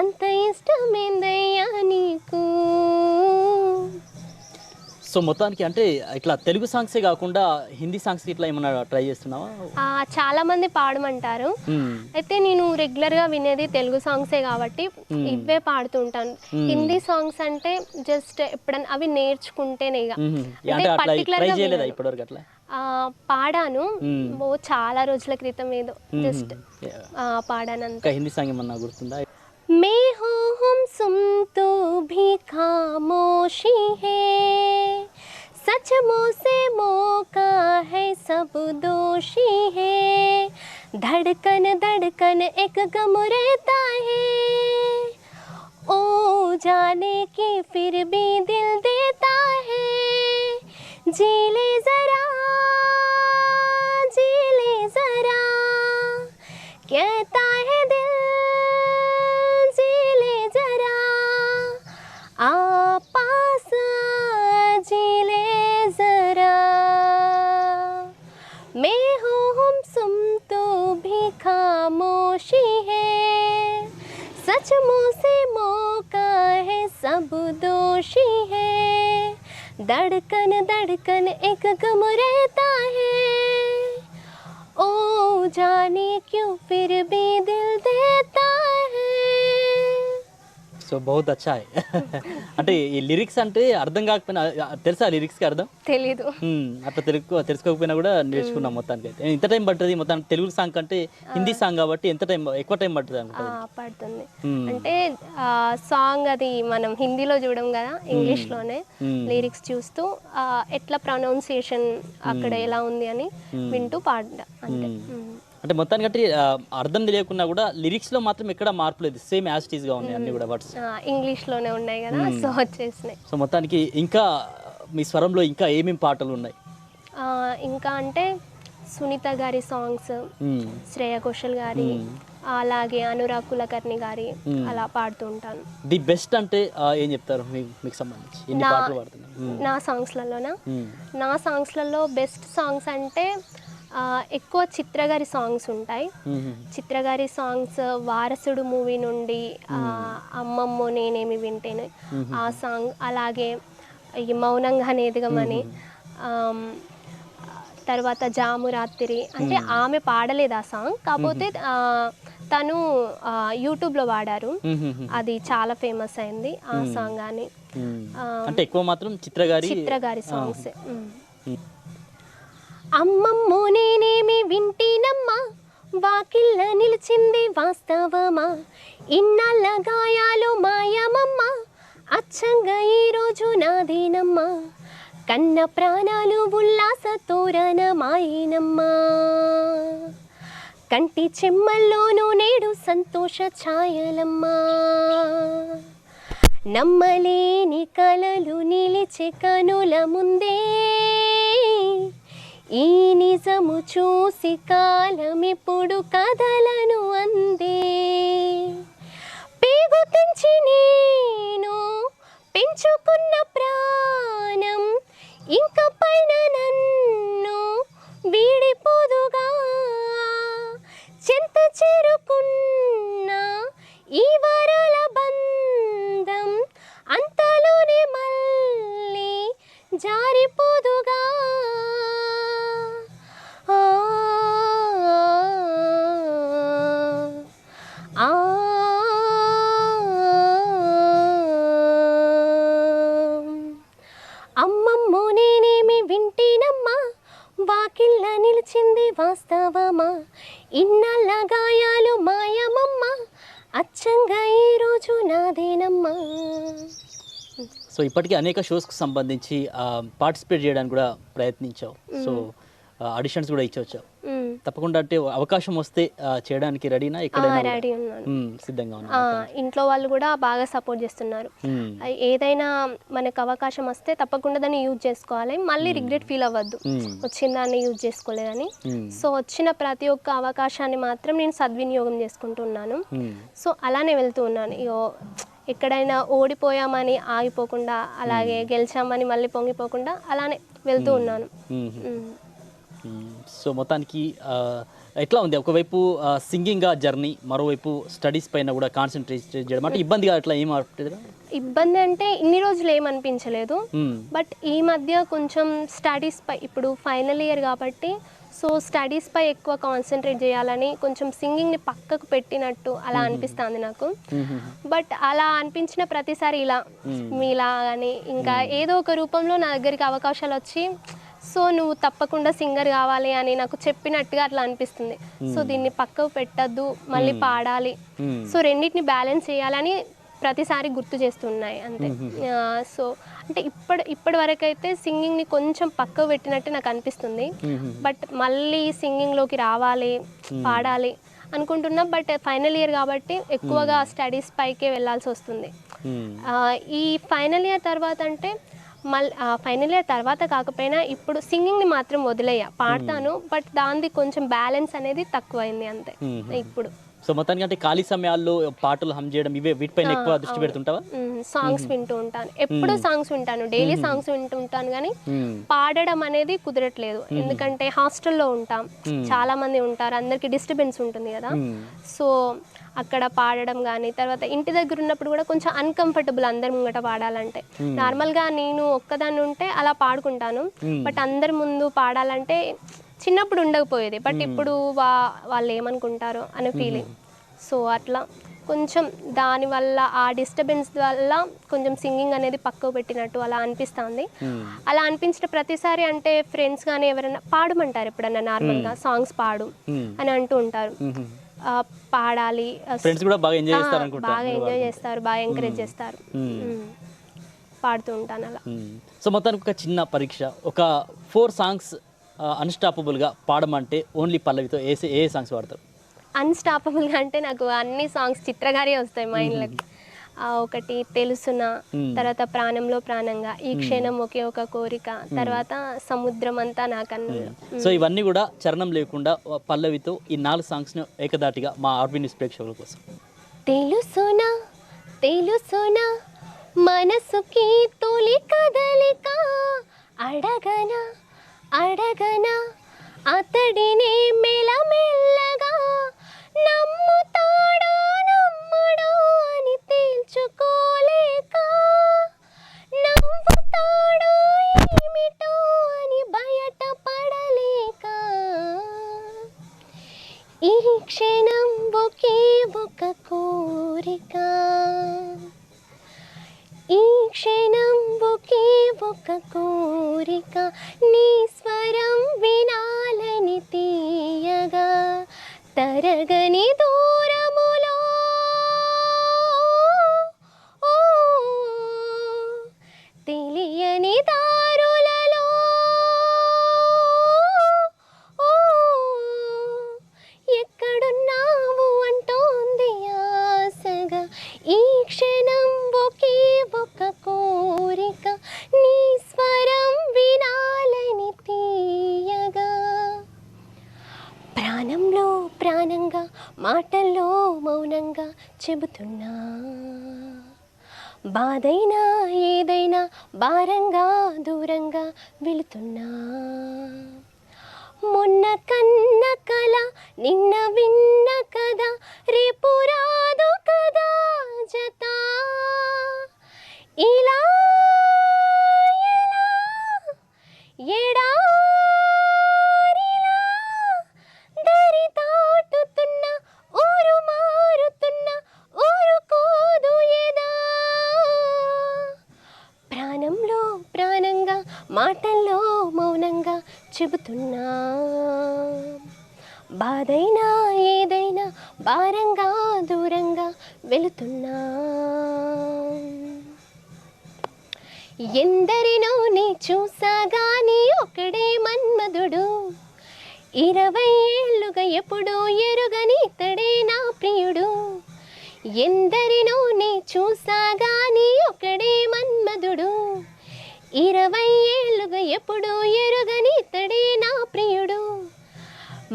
అంత ఇష్టమేందయ్యా నీకు. సో మొత్తానికి అంటే ఇట్లా తెలుగు సాంగ్సే కాకుండా హిందీ సాంగ్స్ ఇట్లా ఏమన్నా ట్రై చేస్తున్నావా? చాలా మంది పాడమంటారు, అయితే నేను రెగ్యులర్ గా వినేది తెలుగు సాంగ్సే కాబట్టి ఇవే పాడుతూ ఉంటాను. హిందీ సాంగ్స్ అంటే జస్ట్ ఎప్పుడన్నా అవి నేర్చుకుంటేనే ఇక, పాడాను చాలా రోజుల క్రితం ఏదో జస్ట్ పాడాను అంతే. హిందీ సాంగ్ ఏమన్నా గుర్తుందా? मैं हूँ हम सुन तो भी खामोशी है, सच मुँह से मौका है सब दोषी है, धड़कन धड़कन एक गम रहता है, ओ जाने की फिर भी दिल देता है, जी ले जरा कहता है दिल पास जी ले जरा, मैं हूँ हम सुन तो भी खामोशी है, सच मुँह से मौका है सब दोषी है, धड़कन धड़कन एक गम रहता है, ओ जाने क्यों फिर भी दिल देता है. సో బహుత్ అచ్చా అంటే ఈ లిరిక్స్ అంటే అర్థం కాకపోయినా తెలుసా లిరిక్స్కి అర్థం? తెలీదు. అట్లా తెలుసుకోకపోయినా కూడా నేర్చుకున్నాం మొత్తానికి. అయితే ఎంత టైం పడుతుంది మొత్తం తెలుగు సాంగ్ కంటే హిందీ సాంగ్ కాబట్టి ఎక్కువ టైం పడుతుంది పడుతుంది అంటే సాంగ్ అది మనం హిందీలో చూడం కదా, ఇంగ్లీష్లోనే లిరిక్స్ చూస్తూ ఎట్లా ప్రొనౌన్సియేషన్ అక్కడ ఎలా ఉంది అని వింటూ పాడా అంతే. అంటే మొత్తానికి అర్థం తెలియకున్నా కూడా లిరిక్స్ లో మాత్రం ఎక్కడ మార్పు లేదు, సేమ్ యాజ్ ఇట్ ఈస్ గా ఉన్నాయి అన్ని కూడా వర్డ్స్ ఇంగ్లీష్ లోనే ఉన్నాయి కదా, సో వచ్చేసినాయి. సో మొత్తానికి ఇంకా మీ స్వరంలో ఇంకా ఏమేమి పాటలు ఉన్నాయి? ఇంకా అంటే సునీత గారి సాంగ్స్, శ్రేయ ఘోషల్ గారి, అలాగే అనురాగ్ కులకర్ణి గారి అలా పాడుతూ ఉంటాను. ది బెస్ట్ అంటే ఏం చెప్తారు మీకు సంబంధించి? ఎన్ని పాటలు పాడుతున్నారు నా సాంగ్స్లలోనా? నా సాంగ్స్లలో బెస్ట్ సాంగ్స్ అంటే ఎక్కువ చిత్రగారి సాంగ్స్ ఉంటాయి. చిత్రగారి సాంగ్స్ వారసుడు మూవీ నుండి అమ్మమ్మో నేనేమి వింటేనే ఆ సాంగ్, అలాగే ఈ మౌనంగా ఎదగమని, తర్వాత జాము రాత్రి అంటే ఆమె పాడలేదు ఆ సాంగ్, కాకపోతే తను యూట్యూబ్లో వాడారు, అది చాలా ఫేమస్ అయింది ఆ సాంగ్. అని అంటే ఎక్కువ మాత్రం చిత్రగారి సాంగ్స్. అమ్మమ్మో నేనేమి వింటీనమ్మా, వాకిళ్ళ నిలిచింది వాస్తవమా, ఇన్నాళ్ళ గాయాలు మాయమమ్మ, అచ్చంగా ఈరోజు నాదేనమ్మా, కన్న ప్రాణాలు ఉల్లాస తోరణమాయేనమ్మా, కంటి చెమ్మల్లోనూ నేడు సంతోష ఛాయలమ్మా, నమ్మలేని కలలు నిలిచే కనుల ముందే ఈ నిజము చూసి కాలమిప్పుడు కథలను అందే పేగు తెంచి నేను పెంచుకున్న ప్రాణం ఇంక పైన నన్ను వీడిపోదుగా చెంత చేరుకున్న ఈ వరాల బంధం అంతలోనే మళ్ళీ జారిపోదుగా ఆ ఆ అమ్మమ్మో నేనేమి వింటేనమ్మా వాకిళ్ళ నిలిచింది వాస్తవమా ఇన్నల్ల గాయాలు మాయమమ్మ అచ్చంగా ఈరోజు నాదేనమ్మా. సో ఇప్పటికీ అనేక షోస్కి సంబంధించి పార్టిసిపేట్ చేయడానికి కూడా ప్రయత్నించావు. సో ఆడిషన్స్ కూడా ఇచ్చొచ్చావు. తప్పకుండా అంటే అవకాశం వస్తే చేయడానికి రెడీనా? రెడీ ఉన్నాను, సిద్ధంగా ఉన్నా. ఇంట్లో వాళ్ళు కూడా బాగా సపోర్ట్ చేస్తున్నారు. ఏదైనా మనకు అవకాశం వస్తే తప్పకుండా దాన్ని యూజ్ చేసుకోవాలి, మళ్ళీ రిగ్రెట్ ఫీల్ అవ్వద్దు వచ్చిన దాన్ని యూజ్ చేసుకోలేదని. సో వచ్చిన ప్రతి ఒక్క అవకాశాన్ని మాత్రం నేను సద్వినియోగం చేసుకుంటున్నాను. సో అలానే వెళ్తూ ఉన్నాను. ఎక్కడైనా ఓడిపోయామని ఆగిపోకుండా, అలాగే గెలిచామని మళ్ళీ పొంగిపోకుండా అలానే వెళ్తూ ఉన్నాను. సో మొత్తానికి ఎట్లా ఉంది? ఒకవైపు సింగింగ్ జర్నీ, మరోవైపు స్టడీస్ పైన కూడా కాన్సన్ట్రేట్ చేయడం అంటే ఇబ్బందిగా అట్లా ఏం అనిపించలేదు? ఇబ్బంది అంటే ఇన్ని రోజులు ఏమనిపించలేదు, బట్ ఈ మధ్య కొంచెం స్టడీస్ పై, ఇప్పుడు ఫైనల్ ఇయర్ కాబట్టి సో స్టడీస్ పై ఎక్కువ కాన్సన్ట్రేట్ చేయాలని కొంచెం సింగింగ్ని పక్కకు పెట్టినట్టు అలా అనిపిస్తుంది నాకు. బట్ అలా అనిపించిన ప్రతిసారి ఇలా మీలా కానీ ఇంకా ఏదో ఒక రూపంలో నా దగ్గరికి అవకాశాలు వచ్చి సో నువ్వు తప్పకుండా సింగర్ కావాలి అని నాకు చెప్పినట్టుగా అట్లా అనిపిస్తుంది. సో దీన్ని పక్కకు పెట్టద్దు, మళ్ళీ పాడాలి, సో రెండింటిని బ్యాలెన్స్ చేయాలని ప్రతిసారి గుర్తు చేస్తున్నాయి అంతే. సో అంటే ఇప్పటి వరకు అయితే సింగింగ్ని కొంచెం పక్కకు పెట్టినట్టు నాకు అనిపిస్తుంది. బట్ మళ్ళీ సింగింగ్లోకి రావాలి, పాడాలి అనుకుంటున్నా. బట్ ఫైనల్ ఇయర్ కాబట్టి ఎక్కువగా స్టడీస్ పైకే వెళ్ళాల్సి వస్తుంది. ఈ ఫైనల్ ఇయర్ తర్వాత అంటే మళ్ళీ ఫైనల్ ఇయర్ తర్వాత కాకపోయినా ఇప్పుడు సింగింగ్ని మాత్రం వదిలేయ, పాడతాను, బట్ దానిది కొంచెం బ్యాలెన్స్ అనేది తక్కువైంది అంతే ఇప్పుడు. సో మొత్తానికి అంటే ఖాళీ సమయాల్లో పాటలు హమ్ చేయడం వీటిపైన ఎక్కువ దృష్టి పెడుతుంటావా? సాంగ్స్ వింటూ ఉంటాను, ఎప్పుడు సాంగ్స్ వింటాను, డైలీ సాంగ్స్ వింటూ ఉంటాను, కానీ పాడడం అనేది కుదరట్లేదు. ఎందుకంటే హాస్టల్లో ఉంటాం, చాలా మంది ఉంటారు, అందరికి డిస్టర్బెన్స్ ఉంటుంది కదా. సో అక్కడ పాడడం కానీ, తర్వాత ఇంటి దగ్గర ఉన్నప్పుడు కూడా కొంచెం అన్కంఫర్టబుల్ అందరి ముంగట పాడాలంటే. నార్మల్గా నేను ఒక్కదాన్ని ఉంటే అలా పాడుకుంటాను, బట్ అందరి ముందు పాడాలంటే చిన్నప్పుడు ఉండకపోయేది, బట్ ఇప్పుడు వాళ్ళు ఏమనుకుంటారో అనే ఫీలింగ్. సో అట్లా కొంచెం దానివల్ల ఆ డిస్టర్బెన్స్ వల్ల కొంచెం సింగింగ్ అనేది పక్కకు పెట్టినట్టు అలా అనిపిస్తుంది. అలా అనిపించిన ప్రతిసారి అంటే ఫ్రెండ్స్ కానీ ఎవరైనా పాడమంటారు, ఎప్పుడన్నా నార్మల్గా సాంగ్స్ పాడు అని అంటూ ఉంటారు. పాడాలి, బాగా ఎంజాయ్ చేస్తారు, బాగా ఎంకరేజ్ చేస్తారు, పాడుతూ ఉంటాను అలా. సో మొత్తానికి ఒక చిన్న పరీక్ష, ఒక 4 సాంగ్స్ అన్స్టాపబుల్గా పాడమంటే ఓన్లీ పల్లవితో ఏ సాంగ్స్ పాడతారు? అన్స్టాపబుల్గా అంటే నాకు అన్ని సాంగ్స్ చిత్రగారే వస్తాయి మైండ్లోకి. ఒకటి తెలుసునా, తర్వాత ప్రాణంలో ప్రాణంగా, ఈ క్షణం ఒకే ఒక కోరిక, తర్వాత సముద్రం అంతా నా కన్నుల్లో. సో ఇవన్నీ కూడా చరణం లేకుండా పల్లవితో ఈ 4 సాంగ్స్ని ఏకదాటిగా మా ఆర్బీ న్యూస్ ప్రేక్షకుల కోసం. తెలుసునా తెలుసునా మనసుకి తొలి కదలిక, అడగనా అడగనా అతడిని మెల్లమెల్లగా, నమ్ముతాడో నమ్మడో అని తేల్చుకోలేక, నవ్వుతాడో ఏమిటో అని బయటపడలేక, ఈ క్షణం ఒకే ఒక కోరిక, ఈ క్షణం ఒకే ఒక కోరిక, నీ స్వరం వినాలని తీయగా, తరగని దూరములో తెలియని దారులలో ఎక్కడున్నావు అంటోంది ఆశగా, ఈ క్షణం ఒకే ప్రాణంలో ప్రాణంగా మాటల్లో మౌనంగా చెబుతున్నా, బాధైనా ఏదైనా భారంగా దూరంగా వెళుతున్నా. మొన్న కన్న కల నిన్న విన్న కదా, రేపు రాదు కదా జత. ఇలా ఎడారిలా దరి దాటుతున్న, ఊరు మారుతున్న, ఊరుకోదు ఎదా. ప్రాణంలో ప్రాణంగా మాటల్లో మౌనంగా చెబుతున్నా, బాధైనా ఏదైనా భారంగా దూరంగా వెళుతున్నా. ఎందరినో నీ చూసాగాని ఒకడే మన్మధుడు, 20 ఏళ్ళుగా ఎప్పుడూ ఎరుగని ఇతడే నా ప్రియుడు. ఎందరినో నీ చూసాగాని ఒకడే మన్మధుడు, 20 ఏళ్ళుగా ఎప్పుడూ ఎరుగని ఇతడే నా ప్రియుడు.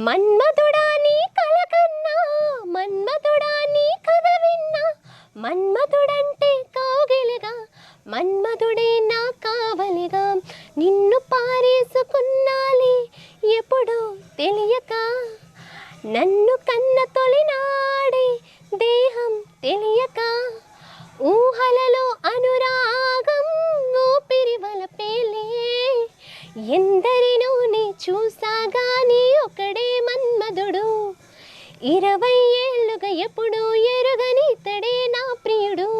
మన్మధుడా నీ కల కన్నా, మన్మధుడా నీ కథ విన్నా, మన్మధుడంటే కౌగిలిగా, మన్మధుడే నా కావలిగా. నిన్ను పారేసుకున్నాలి ఎప్పుడూ తెలియక, నన్ను కన్న తొలినాడే దేహం తెలియక, ఊహలలో అనురాగం ఊపిరి వలపేలే. ఎందరినో నీ చూసాగాని ఒకడే మన్మధుడు, 20 ఏళ్ళుగా ఎప్పుడూ ఎరుగని ఇతడే నా ప్రియుడు.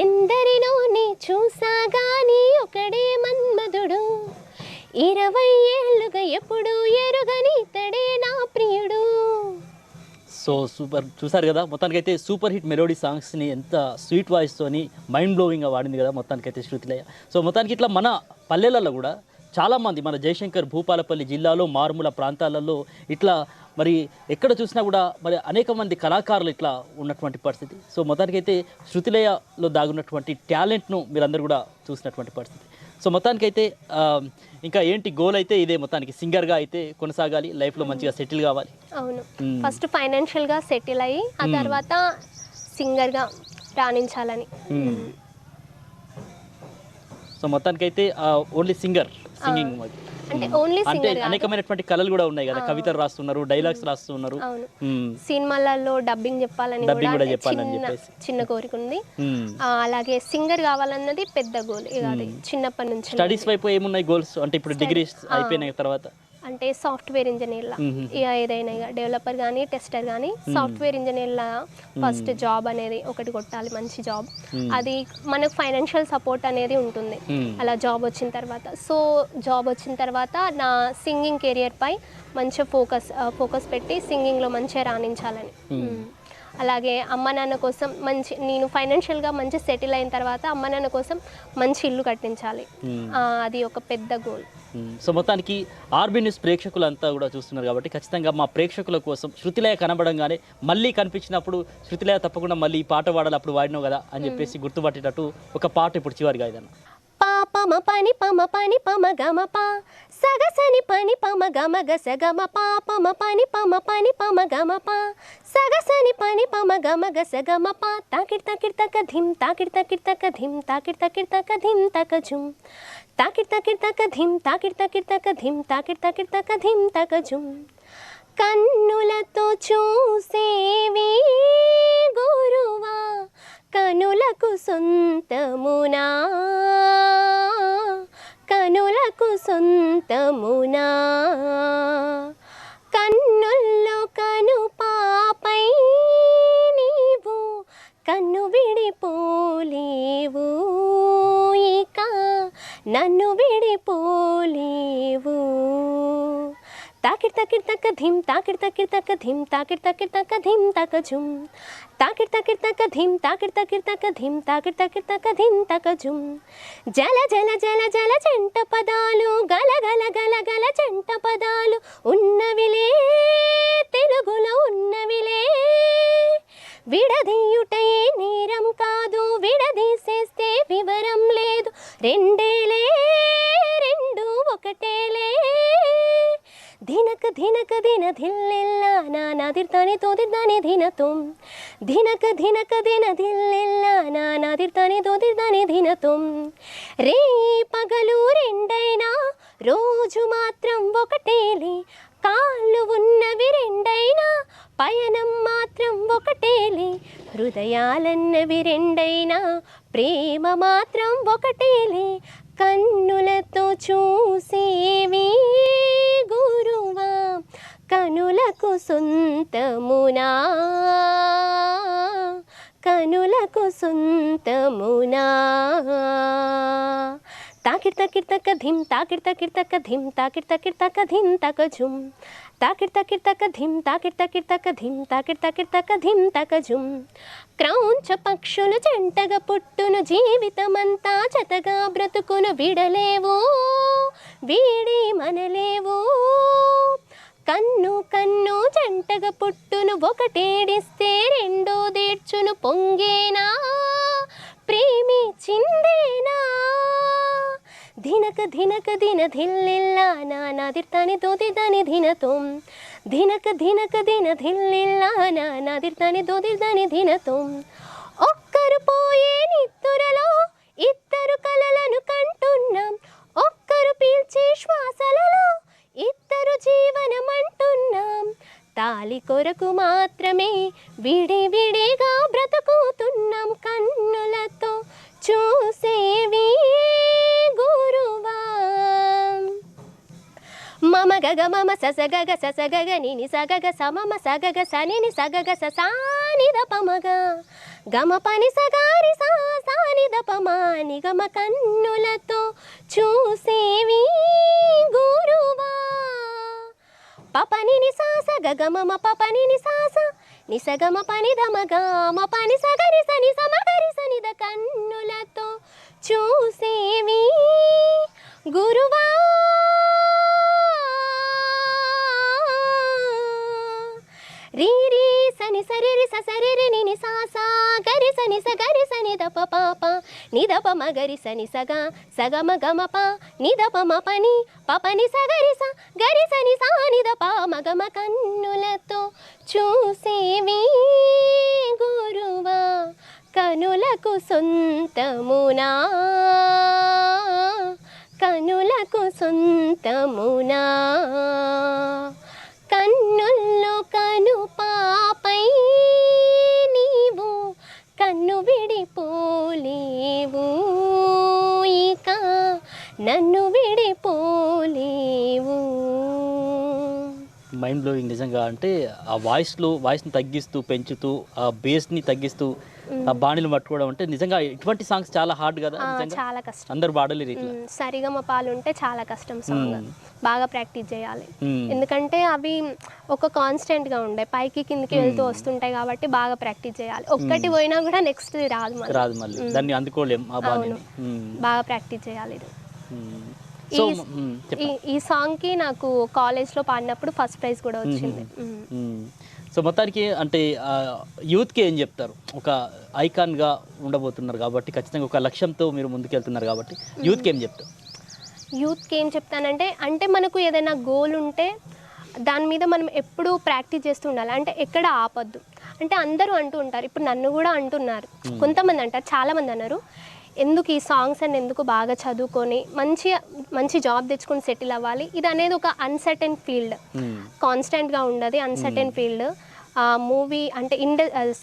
ఎందరినో నీ చూసాగాని ఒకడే మన్మధుడు, 20 ఏళ్ళుగా ఎప్పుడూ ఎరుగని ఇతడే నా ప్రియుడు. సో సూపర్, చూసారు కదా మొత్తానికైతే సూపర్ హిట్ మెలోడీ సాంగ్స్ని ఎంత స్వీట్ వాయిస్తోని మైండ్ బ్లోవింగ్గా వాడింది కదా మొత్తానికైతే శృతిలయ. సో మొత్తానికి ఇట్లా మన పల్లెలలో కూడా చాలామంది మన జయశంకర్ భూపాలపల్లి జిల్లాలో మారుమూల ప్రాంతాలలో ఇట్లా మరి ఎక్కడ చూసినా కూడా మరి అనేక మంది కళాకారులు ఇట్లా ఉన్నటువంటి పరిస్థితి. సో మొత్తానికైతే శృతిలయలో దాగున్నటువంటి టాలెంట్ను మీరందరూ కూడా చూసినటువంటి పరిస్థితి. సో మొత్తానికైతే ఇంకా ఏంటి గోల్ అయితే ఇదే, మొత్తానికి సింగర్గా అయితే కొనసాగాలి, లైఫ్లో మంచిగా సెటిల్ కావాలి. అవును, ఫస్ట్ ఫైనాన్షియల్గా సెటిల్ అయ్యి ఆ తర్వాత సింగర్గా రాణించాలని. సో మొత్తానికైతే ఓన్లీ సింగింగ్ అంటే ఓన్లీ అంటే సింగర్, అనేకమైనటువంటి కళలు కూడా ఉన్నాయి కదా, కవితలు రాస్తున్నారు, డైలాగ్స్ రాస్తున్నారు. అవును, సినిమాలలో డబ్బింగ్ చెప్పాలని కూడా చిన్న కోరిక ఉంది. అలాగే సింగర్ కావాలన్నది పెద్ద గోల్. ఇక అది చిన్నప్పటి నుంచి. స్టడీస్ వైపు ఏమున్నాయి గోల్స్ అంటే ఇప్పుడు డిగ్రీ అయిపోయిన తర్వాత? అంటే సాఫ్ట్వేర్ ఇంజనీర్లా, ఇక ఏదైనా ఇక డెవలపర్ కానీ టెస్టర్ కానీ సాఫ్ట్వేర్ ఇంజనీర్లా ఫస్ట్ జాబ్ అనేది ఒకటి కొట్టాలి, మంచి జాబ్. అది మనకు ఫైనాన్షియల్ సపోర్ట్ అనేది ఉంటుంది అలా జాబ్ వచ్చిన తర్వాత. సో జాబ్ వచ్చిన తర్వాత నా సింగింగ్ కెరియర్ పై మంచిగా ఫోకస్ పెట్టి సింగింగ్లో మంచిగా రాణించాలని. అలాగే అమ్మ నాన్న కోసం నేను ఫైనాన్షియల్గా మంచి సెటిల్ అయిన తర్వాత అమ్మ నాన్న కోసం మంచి ఇల్లు కట్టించాలి, అది ఒక పెద్ద గోల్. సో మొత్తానికి ఆర్బీ న్యూస్ ప్రేక్షకులంతా కూడా చూస్తున్నారు కాబట్టి ఖచ్చితంగా మా ప్రేక్షకుల కోసం శృతిలయ కనబడంగానే మళ్ళీ కనిపించినప్పుడు శృతిలయ తప్పకుండా మళ్ళీ ఈ పాట పాడాలి, అప్పుడు వాడినావు కదా అని చెప్పేసి గుర్తుపట్టేటట్టు ఒక పాట ఇప్పుడు చివరిగా ఏదన్నా. పాపమ పని పమ గమ పా సగసని పని పమ గమ గస గమ పాపమ పని పమ గమ పా సగసని పని పమ గమ గస గమ పా తాకిడ్ తాకిడ్ తక ధిమ్ తాకిడ్ తాకిడ్ తక ధిమ్ తాకిడ్ తాకిడ్ తక ధిమ్ తక జుమ్ తాకిడ్ తాకిడ్ తక ధిమ్ తాకిడ్ తాకిడ్ తక ధిమ్ తాకిడ్ తాకిడ్ తక ధిమ్ తక జుమ్. కన్నులతో చూసేవి గురువా కనులకు సొంతమునా, కనులకు సొంతమునా, కన్నుల్లో కను పాపై నీవు కన్ను విడిపోలేవు, ఇక నన్ను విడిపోలేవు. తాకిడ్ తాకిడ్ తక ధిమ్ తాకిడ్ తాకిడ్ తక ధిమ్ తాకిడ్ తాకిడ్ తక ధిమ్ తక జుమ్ తాకిడ్ తాకిడ్ తక ధిమ్ తాకిడ్ తాకిడ్ తక ధిమ్ తాకిడ్ తాకిడ్ తక ధిమ్ తక జుమ్. జల జల జల జల జంట పదాలు గల గల గల గల జంట పదాలు ఉన్నవిలే తెలుగులో ఉన్నవిలే, విడదీయుటే నేరం కాదు విడదీసేస్తే వివరం లేదు, రెండేలే రెండు ఒకటేలే ಧಿನಕ ಧಿನಕ ದಿನ ಧಿಲ್ಲೆಲ್ಲ ನಾನಾದಿರ್ತಾನೆ ತೋದಿರ್ತಾನೆ ದಿನ ತುಂ ಧಿನಕ ಧಿನಕ ದಿನ ಧಿಲ್ಲೆಲ್ಲ ನಾನಾದಿರ್ತಾನೆ తోదిర్తానే దిన तुम రే పగలు రెండైనా రోజు మాత్రం ఒకటేలే కాళ్ళు ఉన్నవి రెండైనా పయనం మాత్రం ఒకటేలే హృదయాలన్నవి రెండైనా ప్రేమ మాత్రం ఒకటేలే కన్నులతో చూసేవి గురువా కనులకు సొంతమునా కనులకు సొంతమునా తాకిర్ తకిర్ తక ధిమ్ తాకిర్ తకిర్ తక ధిమ్ తాకిర్ తకిర్ తక ధిమ్ తక ఝుమ్ తాకిర్ తకిర్ తక ధిమ్ తాకిర్ తకిర్ తక ధిమ్ తాకిర్ తకిర్ తక ధిమ్ తక ఝుమ్ క్రౌంచ పక్షులు జంటగా పుట్టును జీవితమంతా జతగా బ్రతుకును విడలేవు వీడి మనలేవు కన్ను కన్ను జంటగా పుట్టును ఒకటేడిస్తే రెండో దేడ్చును పొంగేనా ప్రేమించిందేనా ధినక ధినక దిన ధిల్లిల్ల నానాదిర్తానే తోదిర్తానే దిన तुम ధినక ధినక దిన ధిల్లిల్ల నానాదిర్తానే తోదిర్తానే దిన तुम ఒక్కరు పోయే నిత్తురలో ఇద్దరు కలలను కంటున్నాం ఒక్కరు పీల్చే శ్వాసలలో ఇద్దరు జీవనమంటున్నాం తాలి కొరకు మాత్రమే విడి విడిగా బ్రతుకుతున్నాం కన్నులతో చూసేవి గురువా మమ గగ మమ ససగగ ససగగ నిని సగగ సమమ సగగ సనిని సగగ ససాని దపమగ గమ పని సగారి సాని దపమా నిగమ కన్నులతో చూసేవి గురువా పపని నిసాస గగమమ పపని నిసాస నిసగమ పని ధమగమ పని సగరి సని సమగరి సనిద కన్నులతో చూసేవి గురువా రీ రీ సని సరి సరి నిని సాసా గరి సని సగరి సని దప పాప నిదప మగరి సని సగ సగమ గమ ప నిదప మపని పపని సగరి స గరి సని సా నిదప మగమ కన్నులతో చూసేవి గురువా కనులకు సొంతమునా కనులకు సొంతమునా కన్నుల్లో కను పాపై నీవు కన్ను విడిపోలేవు ఇక నన్ను విడిపోలేవు. మైండ్ బ్లోయింగ్ నిజంగా. అంటే ఆ వాయిస్ని తగ్గిస్తూ పెంచుతూ ఆ బేస్ని తగ్గిస్తూ ఆ బాణీలు పట్టుకోవడం అంటే నిజంగా ఇటువంటి సాంగ్స్ చాలా హార్డ్ కదా. చాలా కష్టం, అందరు పాడలేరు ఇట్లా. సరిగమ పాలు ఉంటే చాలా కష్టం సాంగ్, బాగా ప్రాక్టీస్ చేయాలి. ఎందుకంటే అవి ఒక కాన్స్టెంట్ గా ఉండే పైకి కిందకి వెళ్తూ వస్తుంటాయి కాబట్టి బాగా ప్రాక్టీస్ చేయాలి. ఒక్కటి పోయినా కూడా నెక్స్ట్ రాదు మళ్ళీ దాన్ని అందుకోలేం. బాగా ప్రాక్టీస్ చేయాలి. ఈ సాంగ్ కి నాకు కాలేజ్ లో పాడినప్పుడు ఫస్ట్ ప్రైజ్ కూడా వచ్చింది. సో మొత్తానికి అంటే యూత్కి ఏం చెప్తారు? ఒక ఐకాన్గా ఉండబోతున్నారు కాబట్టి, ఖచ్చితంగా ఒక లక్ష్యంతో మీరు ముందుకెళ్తున్నారు కాబట్టి యూత్కి ఏం చెప్తారు? యూత్కి ఏం చెప్తానంటే, అంటే మనకు ఏదైనా గోల్ ఉంటే దాని మీద మనం ఎప్పుడూ ప్రాక్టీస్ చేస్తూ ఉండాలి. అంటే ఎక్కడ ఆపొద్దు. అంటే అందరూ అంటూ ఉంటారు, ఇప్పుడు నన్ను కూడా అంటున్నారు, కొంతమంది అంటారు, చాలామంది అన్నారు, ఎందుకు ఈ సాంగ్స్ అని ఎందుకు బాగా చదువుకొని మంచి జాబ్ తెచ్చుకొని సెటిల్ అవ్వాలి. ఇది అనేది ఒక అన్సర్టెన్ ఫీల్డ్, కాన్స్టెంట్గా ఉండదు, అన్సర్టెన్ ఫీల్డ్. మూవీ అంటే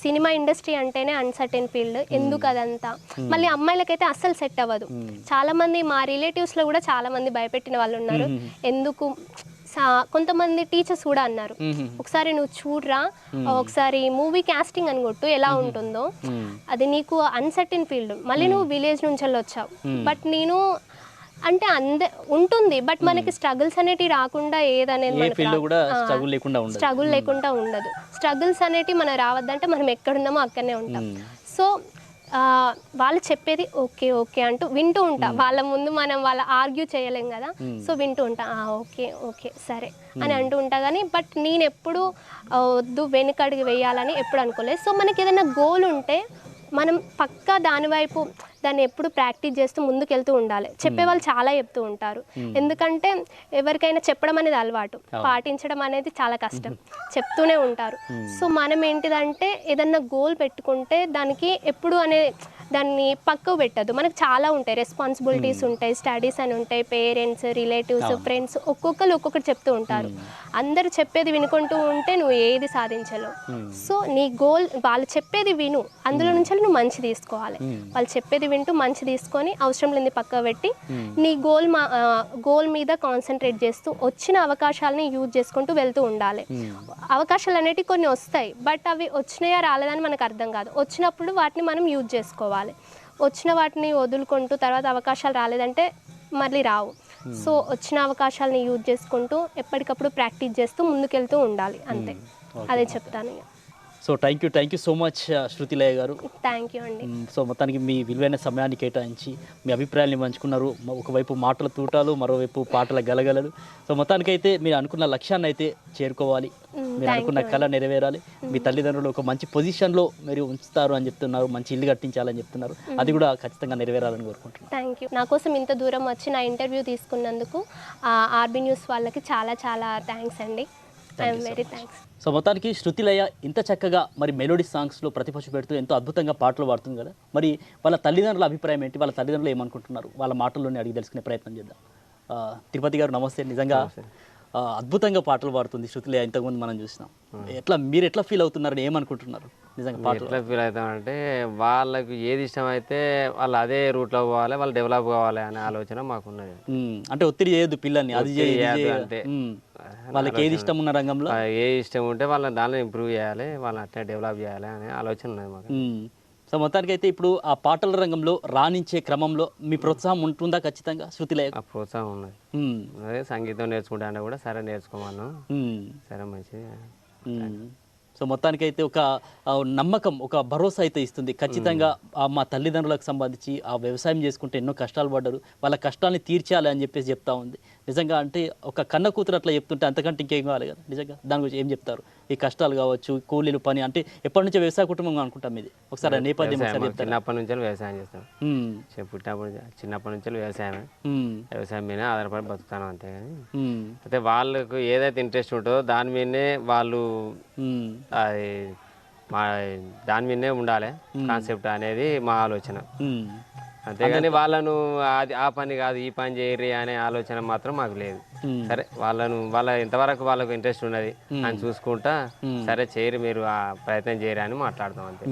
సినిమా ఇండస్ట్రీ అంటేనే అన్సర్టెన్ ఫీల్డ్. ఎందుకు అదంతా మళ్ళీ అమ్మాయిలకైతే అస్సలు సెట్ అవ్వదు. చాలామంది మా రిలేటివ్స్లో కూడా చాలామంది భయపెట్టిన వాళ్ళు ఉన్నారు. ఎందుకు కొంతమంది టీచర్స్ కూడా అన్నారు, ఒకసారి నువ్వు చూడరా, ఒకసారి మూవీ కాస్టింగ్ అని కొట్టు ఎలా ఉంటుందో, అది నీకు అన్సర్టెన్ ఫీల్డ్. మళ్ళీ నువ్వు విలేజ్ నుంచి వచ్చావు, బట్ నేను అంటే ఉంటుంది, బట్ మనకి స్ట్రగుల్స్ అనేటివి రాకుండా ఏదనేది స్ట్రగుల్ లేకుండా ఉండదు. స్ట్రగుల్స్ అనేటివి మనం రావద్దంటే మనం ఎక్కడున్నామో అక్కడనే ఉంటాం. సో వాళ్ళు చెప్పేది ఓకే ఓకే అంటూ వింటూ ఉంటా. వాళ్ళ ముందు మనం ఆర్గ్యూ చేయలేం కదా, సో వింటూ ఉంటా, ఓకే ఓకే సరే అని అంటూ ఉంటా. కానీ బట్ నేను ఎప్పుడు వద్దు వెనుకడికి వేయాలని ఎప్పుడు అనుకోలేదు. సో మనకి ఏదైనా గోల్ ఉంటే మనం పక్కా దానివైపు దాన్ని ఎప్పుడు ప్రాక్టీస్ చేస్తూ ముందుకెళ్తూ ఉండాలి. చెప్పేవాళ్ళు చాలా చెప్తూ ఉంటారు, ఎందుకంటే ఎవరికైనా చెప్పడం అనేది అలవాటు, పాటించడం అనేది చాలా కష్టం. చెప్తూనే ఉంటారు. సో మనం ఏంటిదంటే ఏదన్నా గోల్ పెట్టుకుంటే దానికి ఎప్పుడు దాన్ని పక్కకు పెట్టద్దు. మనకు చాలా ఉంటాయి, రెస్పాన్సిబిలిటీస్ ఉంటాయి, స్టడీస్ అని ఉంటాయి, పేరెంట్స్, రిలేటివ్స్, ఫ్రెండ్స్ ఒక్కొక్కరు ఒక్కొక్కటి చెప్తూ ఉంటారు. అందరూ చెప్పేది వినుకుంటూ ఉంటే నువ్వు ఏది సాధించలేవు. సో నీ గోల్, వాళ్ళు చెప్పేది విను, అందులో నుంచి నువ్వు మంచి తీసుకోవాలి. వాళ్ళు చెప్పేది వింటూ మంచి తీసుకొని అవసరం లేని పక్క పెట్టి నీ గోల్ మీద కాన్సన్ట్రేట్ చేస్తూ వచ్చిన అవకాశాలని యూజ్ చేసుకుంటూ వెళ్తూ ఉండాలి. అవకాశాలు అనేటివి కొన్ని వస్తాయి, బట్ అవి వచ్చినాయా రాలేదని మనకు అర్థం కాదు. వచ్చినప్పుడు వాటిని మనం యూజ్ చేసుకోవాలి. వచ్చిన వాటిని వదులుకుంటూ తర్వాత అవకాశాలు రాలేదంటే మళ్ళీ రావు. సో వచ్చిన అవకాశాలని యూజ్ చేసుకుంటూ ఎప్పటికప్పుడు ప్రాక్టీస్ చేస్తూ ముందుకెళ్తూ ఉండాలి, అంతే. అదే చెప్తాను. So thank you so much Shrutilaya garu. Thank you అండి. సో మొత్తానికి మీ విలువైన సమయాన్ని కేటాయించి మీ అభిప్రాయాన్ని పంచుకున్నారు. ఒకవైపు మాటల తూటాలు, మరోవైపు పాటల గలగలలు. సో మొత్తానికైతే మీరు అనుకున్న లక్ష్యాన్ని అయితే చేరుకోవాలి, మీరు అనుకున్న కళ నెరవేరాలి. మీ తల్లిదండ్రులు ఒక మంచి పొజిషన్లో మీరు ఉంచుతారు అని చెప్తున్నారు, మంచి ఇల్లు కట్టించాలని చెప్తున్నారు. అది కూడా ఖచ్చితంగా నెరవేరాలని కోరుకుంటున్నాను. Thank you. నా కోసం ఇంత దూరం వచ్చి నా ఇంటర్వ్యూ తీసుకున్నందుకు ఆర్బీ న్యూస్ వాళ్ళకి చాలా చాలా థ్యాంక్స్ అండి. I'm very thanks. సో మొత్తానికి శృతిలయ ఇంత చక్కగా మరి మెలోడీ సాంగ్స్లో ప్రతిభ పెడుతూ ఎంతో అద్భుతంగా పాటలు పాడుతుంది కదా. మరి వాళ్ళ తల్లిదండ్రుల అభిప్రాయం ఏంటి, వాళ్ళ తల్లిదండ్రులు ఏమనుకుంటున్నారు, వాళ్ళ మాటల్లోనే అడిగి తెలుసుకునే ప్రయత్నం చేద్దాం. తిరుపతి గారు నమస్తే. నిజంగా అద్భుతంగా పాటలు పాడుతుంది శృతిలయ, ఇంతకుముందు మనం చూసినాం. మీరు ఎట్లా ఫీల్ అవుతున్నారని ఏమనుకుంటున్నారు? నిజంగా పాటలు ఎట్లా ఫీల్ అవుతామంటే వాళ్ళకు ఏది ఇష్టం అయితే వాళ్ళు అదే రూట్లో పోవాలి, వాళ్ళు డెవలప్ కావాలి అనే ఆలోచన మాకున్నది. అంటే ఒత్తిడి చేయొద్దు పిల్లల్ని, అది అంటే వాళ్ళకి ఏది ఇష్టం ఉన్న రంగంలో ఏ ఇష్టం ఉంటే వాళ్ళని దానిలో ఇంప్రూవ్ చేయాలి, వాళ్ళని అట్లా డెవలప్ చేయాలి అనే ఆలోచన ఉన్నది మాకు. సో మొత్తానికి అయితే ఇప్పుడు ఆ పాటల రంగంలో రాణించే క్రమంలో మీ ప్రోత్సాహం ఉంటుందా ఖచ్చితంగా శృతిలయ? ఆ ప్రోత్సాహం ఉన్నది. అదే సంగీతం నేర్చుకుంటా అంటే కూడా సరే నేర్చుకోమన్నాను, సరే మంచిది. సో మొత్తానికైతే ఒక నమ్మకం, ఒక భరోసా అయితే ఇస్తుంది ఖచ్చితంగా. మా తల్లిదండ్రులకు సంబంధించి ఆ వ్యవసాయం చేసుకుంటే ఎన్నో కష్టాలు పడ్డారు, వాళ్ళ కష్టాన్ని తీర్చాలి అని చెప్పేసి చెప్తా ఉంది. నిజంగా అంటే ఒక కన్న కూతురు అట్లా చెప్తుంటే అంతకంటే ఇంకేం కావాలి కదా. నిజంగా దాని గురించి ఏం చెప్తారు? ఈ కష్టాలు కావచ్చు, కూలీలు పని, అంటే ఎప్పటి నుంచో వ్యవసాయ కుటుంబం అనుకుంటాం ఇది. ఒకసారి నేపథ్యం చిన్నప్పటి నుంచి వ్యవసాయం చేస్తాం, చిన్నప్పటి నుంచి వ్యవసాయం మీదనే ఆధారపడి బతుకుతాను, అంతేగాని అయితే వాళ్ళకు ఏదైతే ఇంట్రెస్ట్ ఉంటుందో దాని మీదనే వాళ్ళు అది దాని మీదనే ఉండాలి కాన్సెప్ట్ అనేది మా ఆలోచన. అంతేగాని వాళ్ళను అది ఆ పని కాదు ఈ పని చేయరు అనే ఆలోచన మాత్రం మాకు లేదు. సరే వాళ్ళ ఎంతవరకు వాళ్ళకు ఇంట్రెస్ట్ ఉన్నది అని చూసుకుంటా, సరే చేయరు మీరు ఆ ప్రయత్నం చేయరు అని మాట్లాడతాం, అంతే.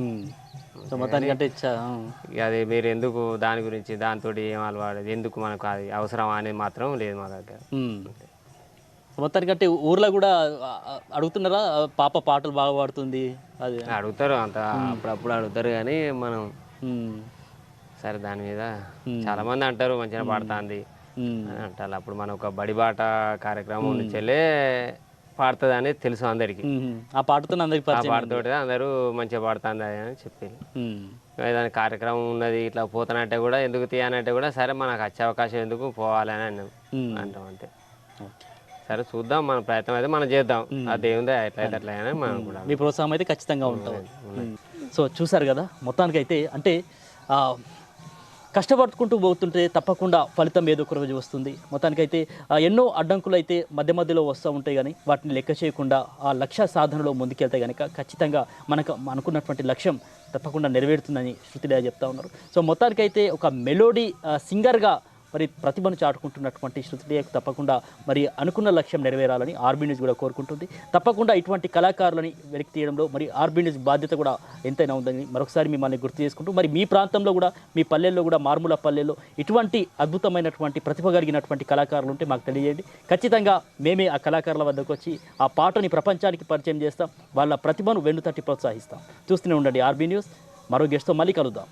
అది మీరు ఎందుకు దాని గురించి దాంతో ఏం అలవాడు, ఎందుకు మనకు అది అవసరం అనేది మాత్రం లేదు మా దగ్గర. మొత్తానికంటే ఊర్లో కూడా అడుగుతున్నారా, పాప పాటలు బాగా పాడుతుంది అది అడుగుతారు, అంత అప్పుడప్పుడు అడుగుతారు. కానీ మనం సరే దాని మీద చాలా మంది అంటారు మంచిగా పాడుతుంది అని అంటారు. అప్పుడు మనం ఒక బడిబాట కార్యక్రమం నుంచి వెళ్ళే పాడుతుంది అనేది తెలుసు అందరికి. ఆ పాటతో పాడుతోటి అందరూ మంచిగా పాడుతుంది అని చెప్పి ఏదైనా కార్యక్రమం ఉన్నది ఇట్లా పోతానంటే కూడా ఎందుకు తీయాలంటే కూడా సరే మనకు వచ్చే అవకాశం ఎందుకు పోవాలి అని అంటాం, అంతే. సరే చూద్దాం, మన ప్రయత్నం అయితే మనం చేద్దాం, అదేముంది అట్లా అయితే అట్లా అని మనం కూడా మీ ప్రోత్సాహం అయితే ఖచ్చితంగా ఉంటుంది. సో చూసారు కదా, మొత్తానికైతే అంటే కష్టపడుకుంటూ పోతుంటే తప్పకుండా ఫలితం ఏదో ఒక రోజు వస్తుంది. మొత్తానికైతే ఎన్నో అడ్డంకులు అయితే మధ్య మధ్యలో వస్తూ ఉంటాయి, కానీ వాటిని లెక్క చేయకుండా ఆ లక్ష్య సాధనలో ముందుకెళ్తే కనుక ఖచ్చితంగా మనకు అనుకున్నటువంటి లక్ష్యం తప్పకుండా నెరవేరుతుందని శృతిలయ చెప్తా ఉన్నారు. సో మొత్తానికైతే ఒక మెలోడీ సింగర్గా మరి ప్రతిభను చాటుకుంటున్నటువంటి శృతిలయకు తప్పకుండా మరి అనుకున్న లక్ష్యం నెరవేరాలని ఆర్బీ న్యూస్ కూడా కోరుకుంటుంది. తప్పకుండా ఇటువంటి కళాకారులని వెలికి తీయడంలో మరి ఆర్బీ న్యూస్ బాధ్యత కూడా ఎంతైనా ఉందని మరొకసారి మిమ్మల్ని గుర్తు చేసుకుంటూ, మరి మీ ప్రాంతంలో కూడా మీ పల్లెల్లో కూడా మారుమూల పల్లెల్లో ఇటువంటి అద్భుతమైనటువంటి ప్రతిభ కలిగినటువంటి కళాకారులు ఉంటే మాకు తెలియజేయండి. ఖచ్చితంగా మేమే ఆ కళాకారుల వద్దకు వచ్చి ఆ పాటని ప్రపంచానికి పరిచయం చేస్తాం, వాళ్ళ ప్రతిభను వెన్నుతట్టి ప్రోత్సహిస్తాం. చూస్తూనే ఉండండి ఆర్బీ న్యూస్. మరో గెస్ట్తో మళ్ళీ కలుద్దాం.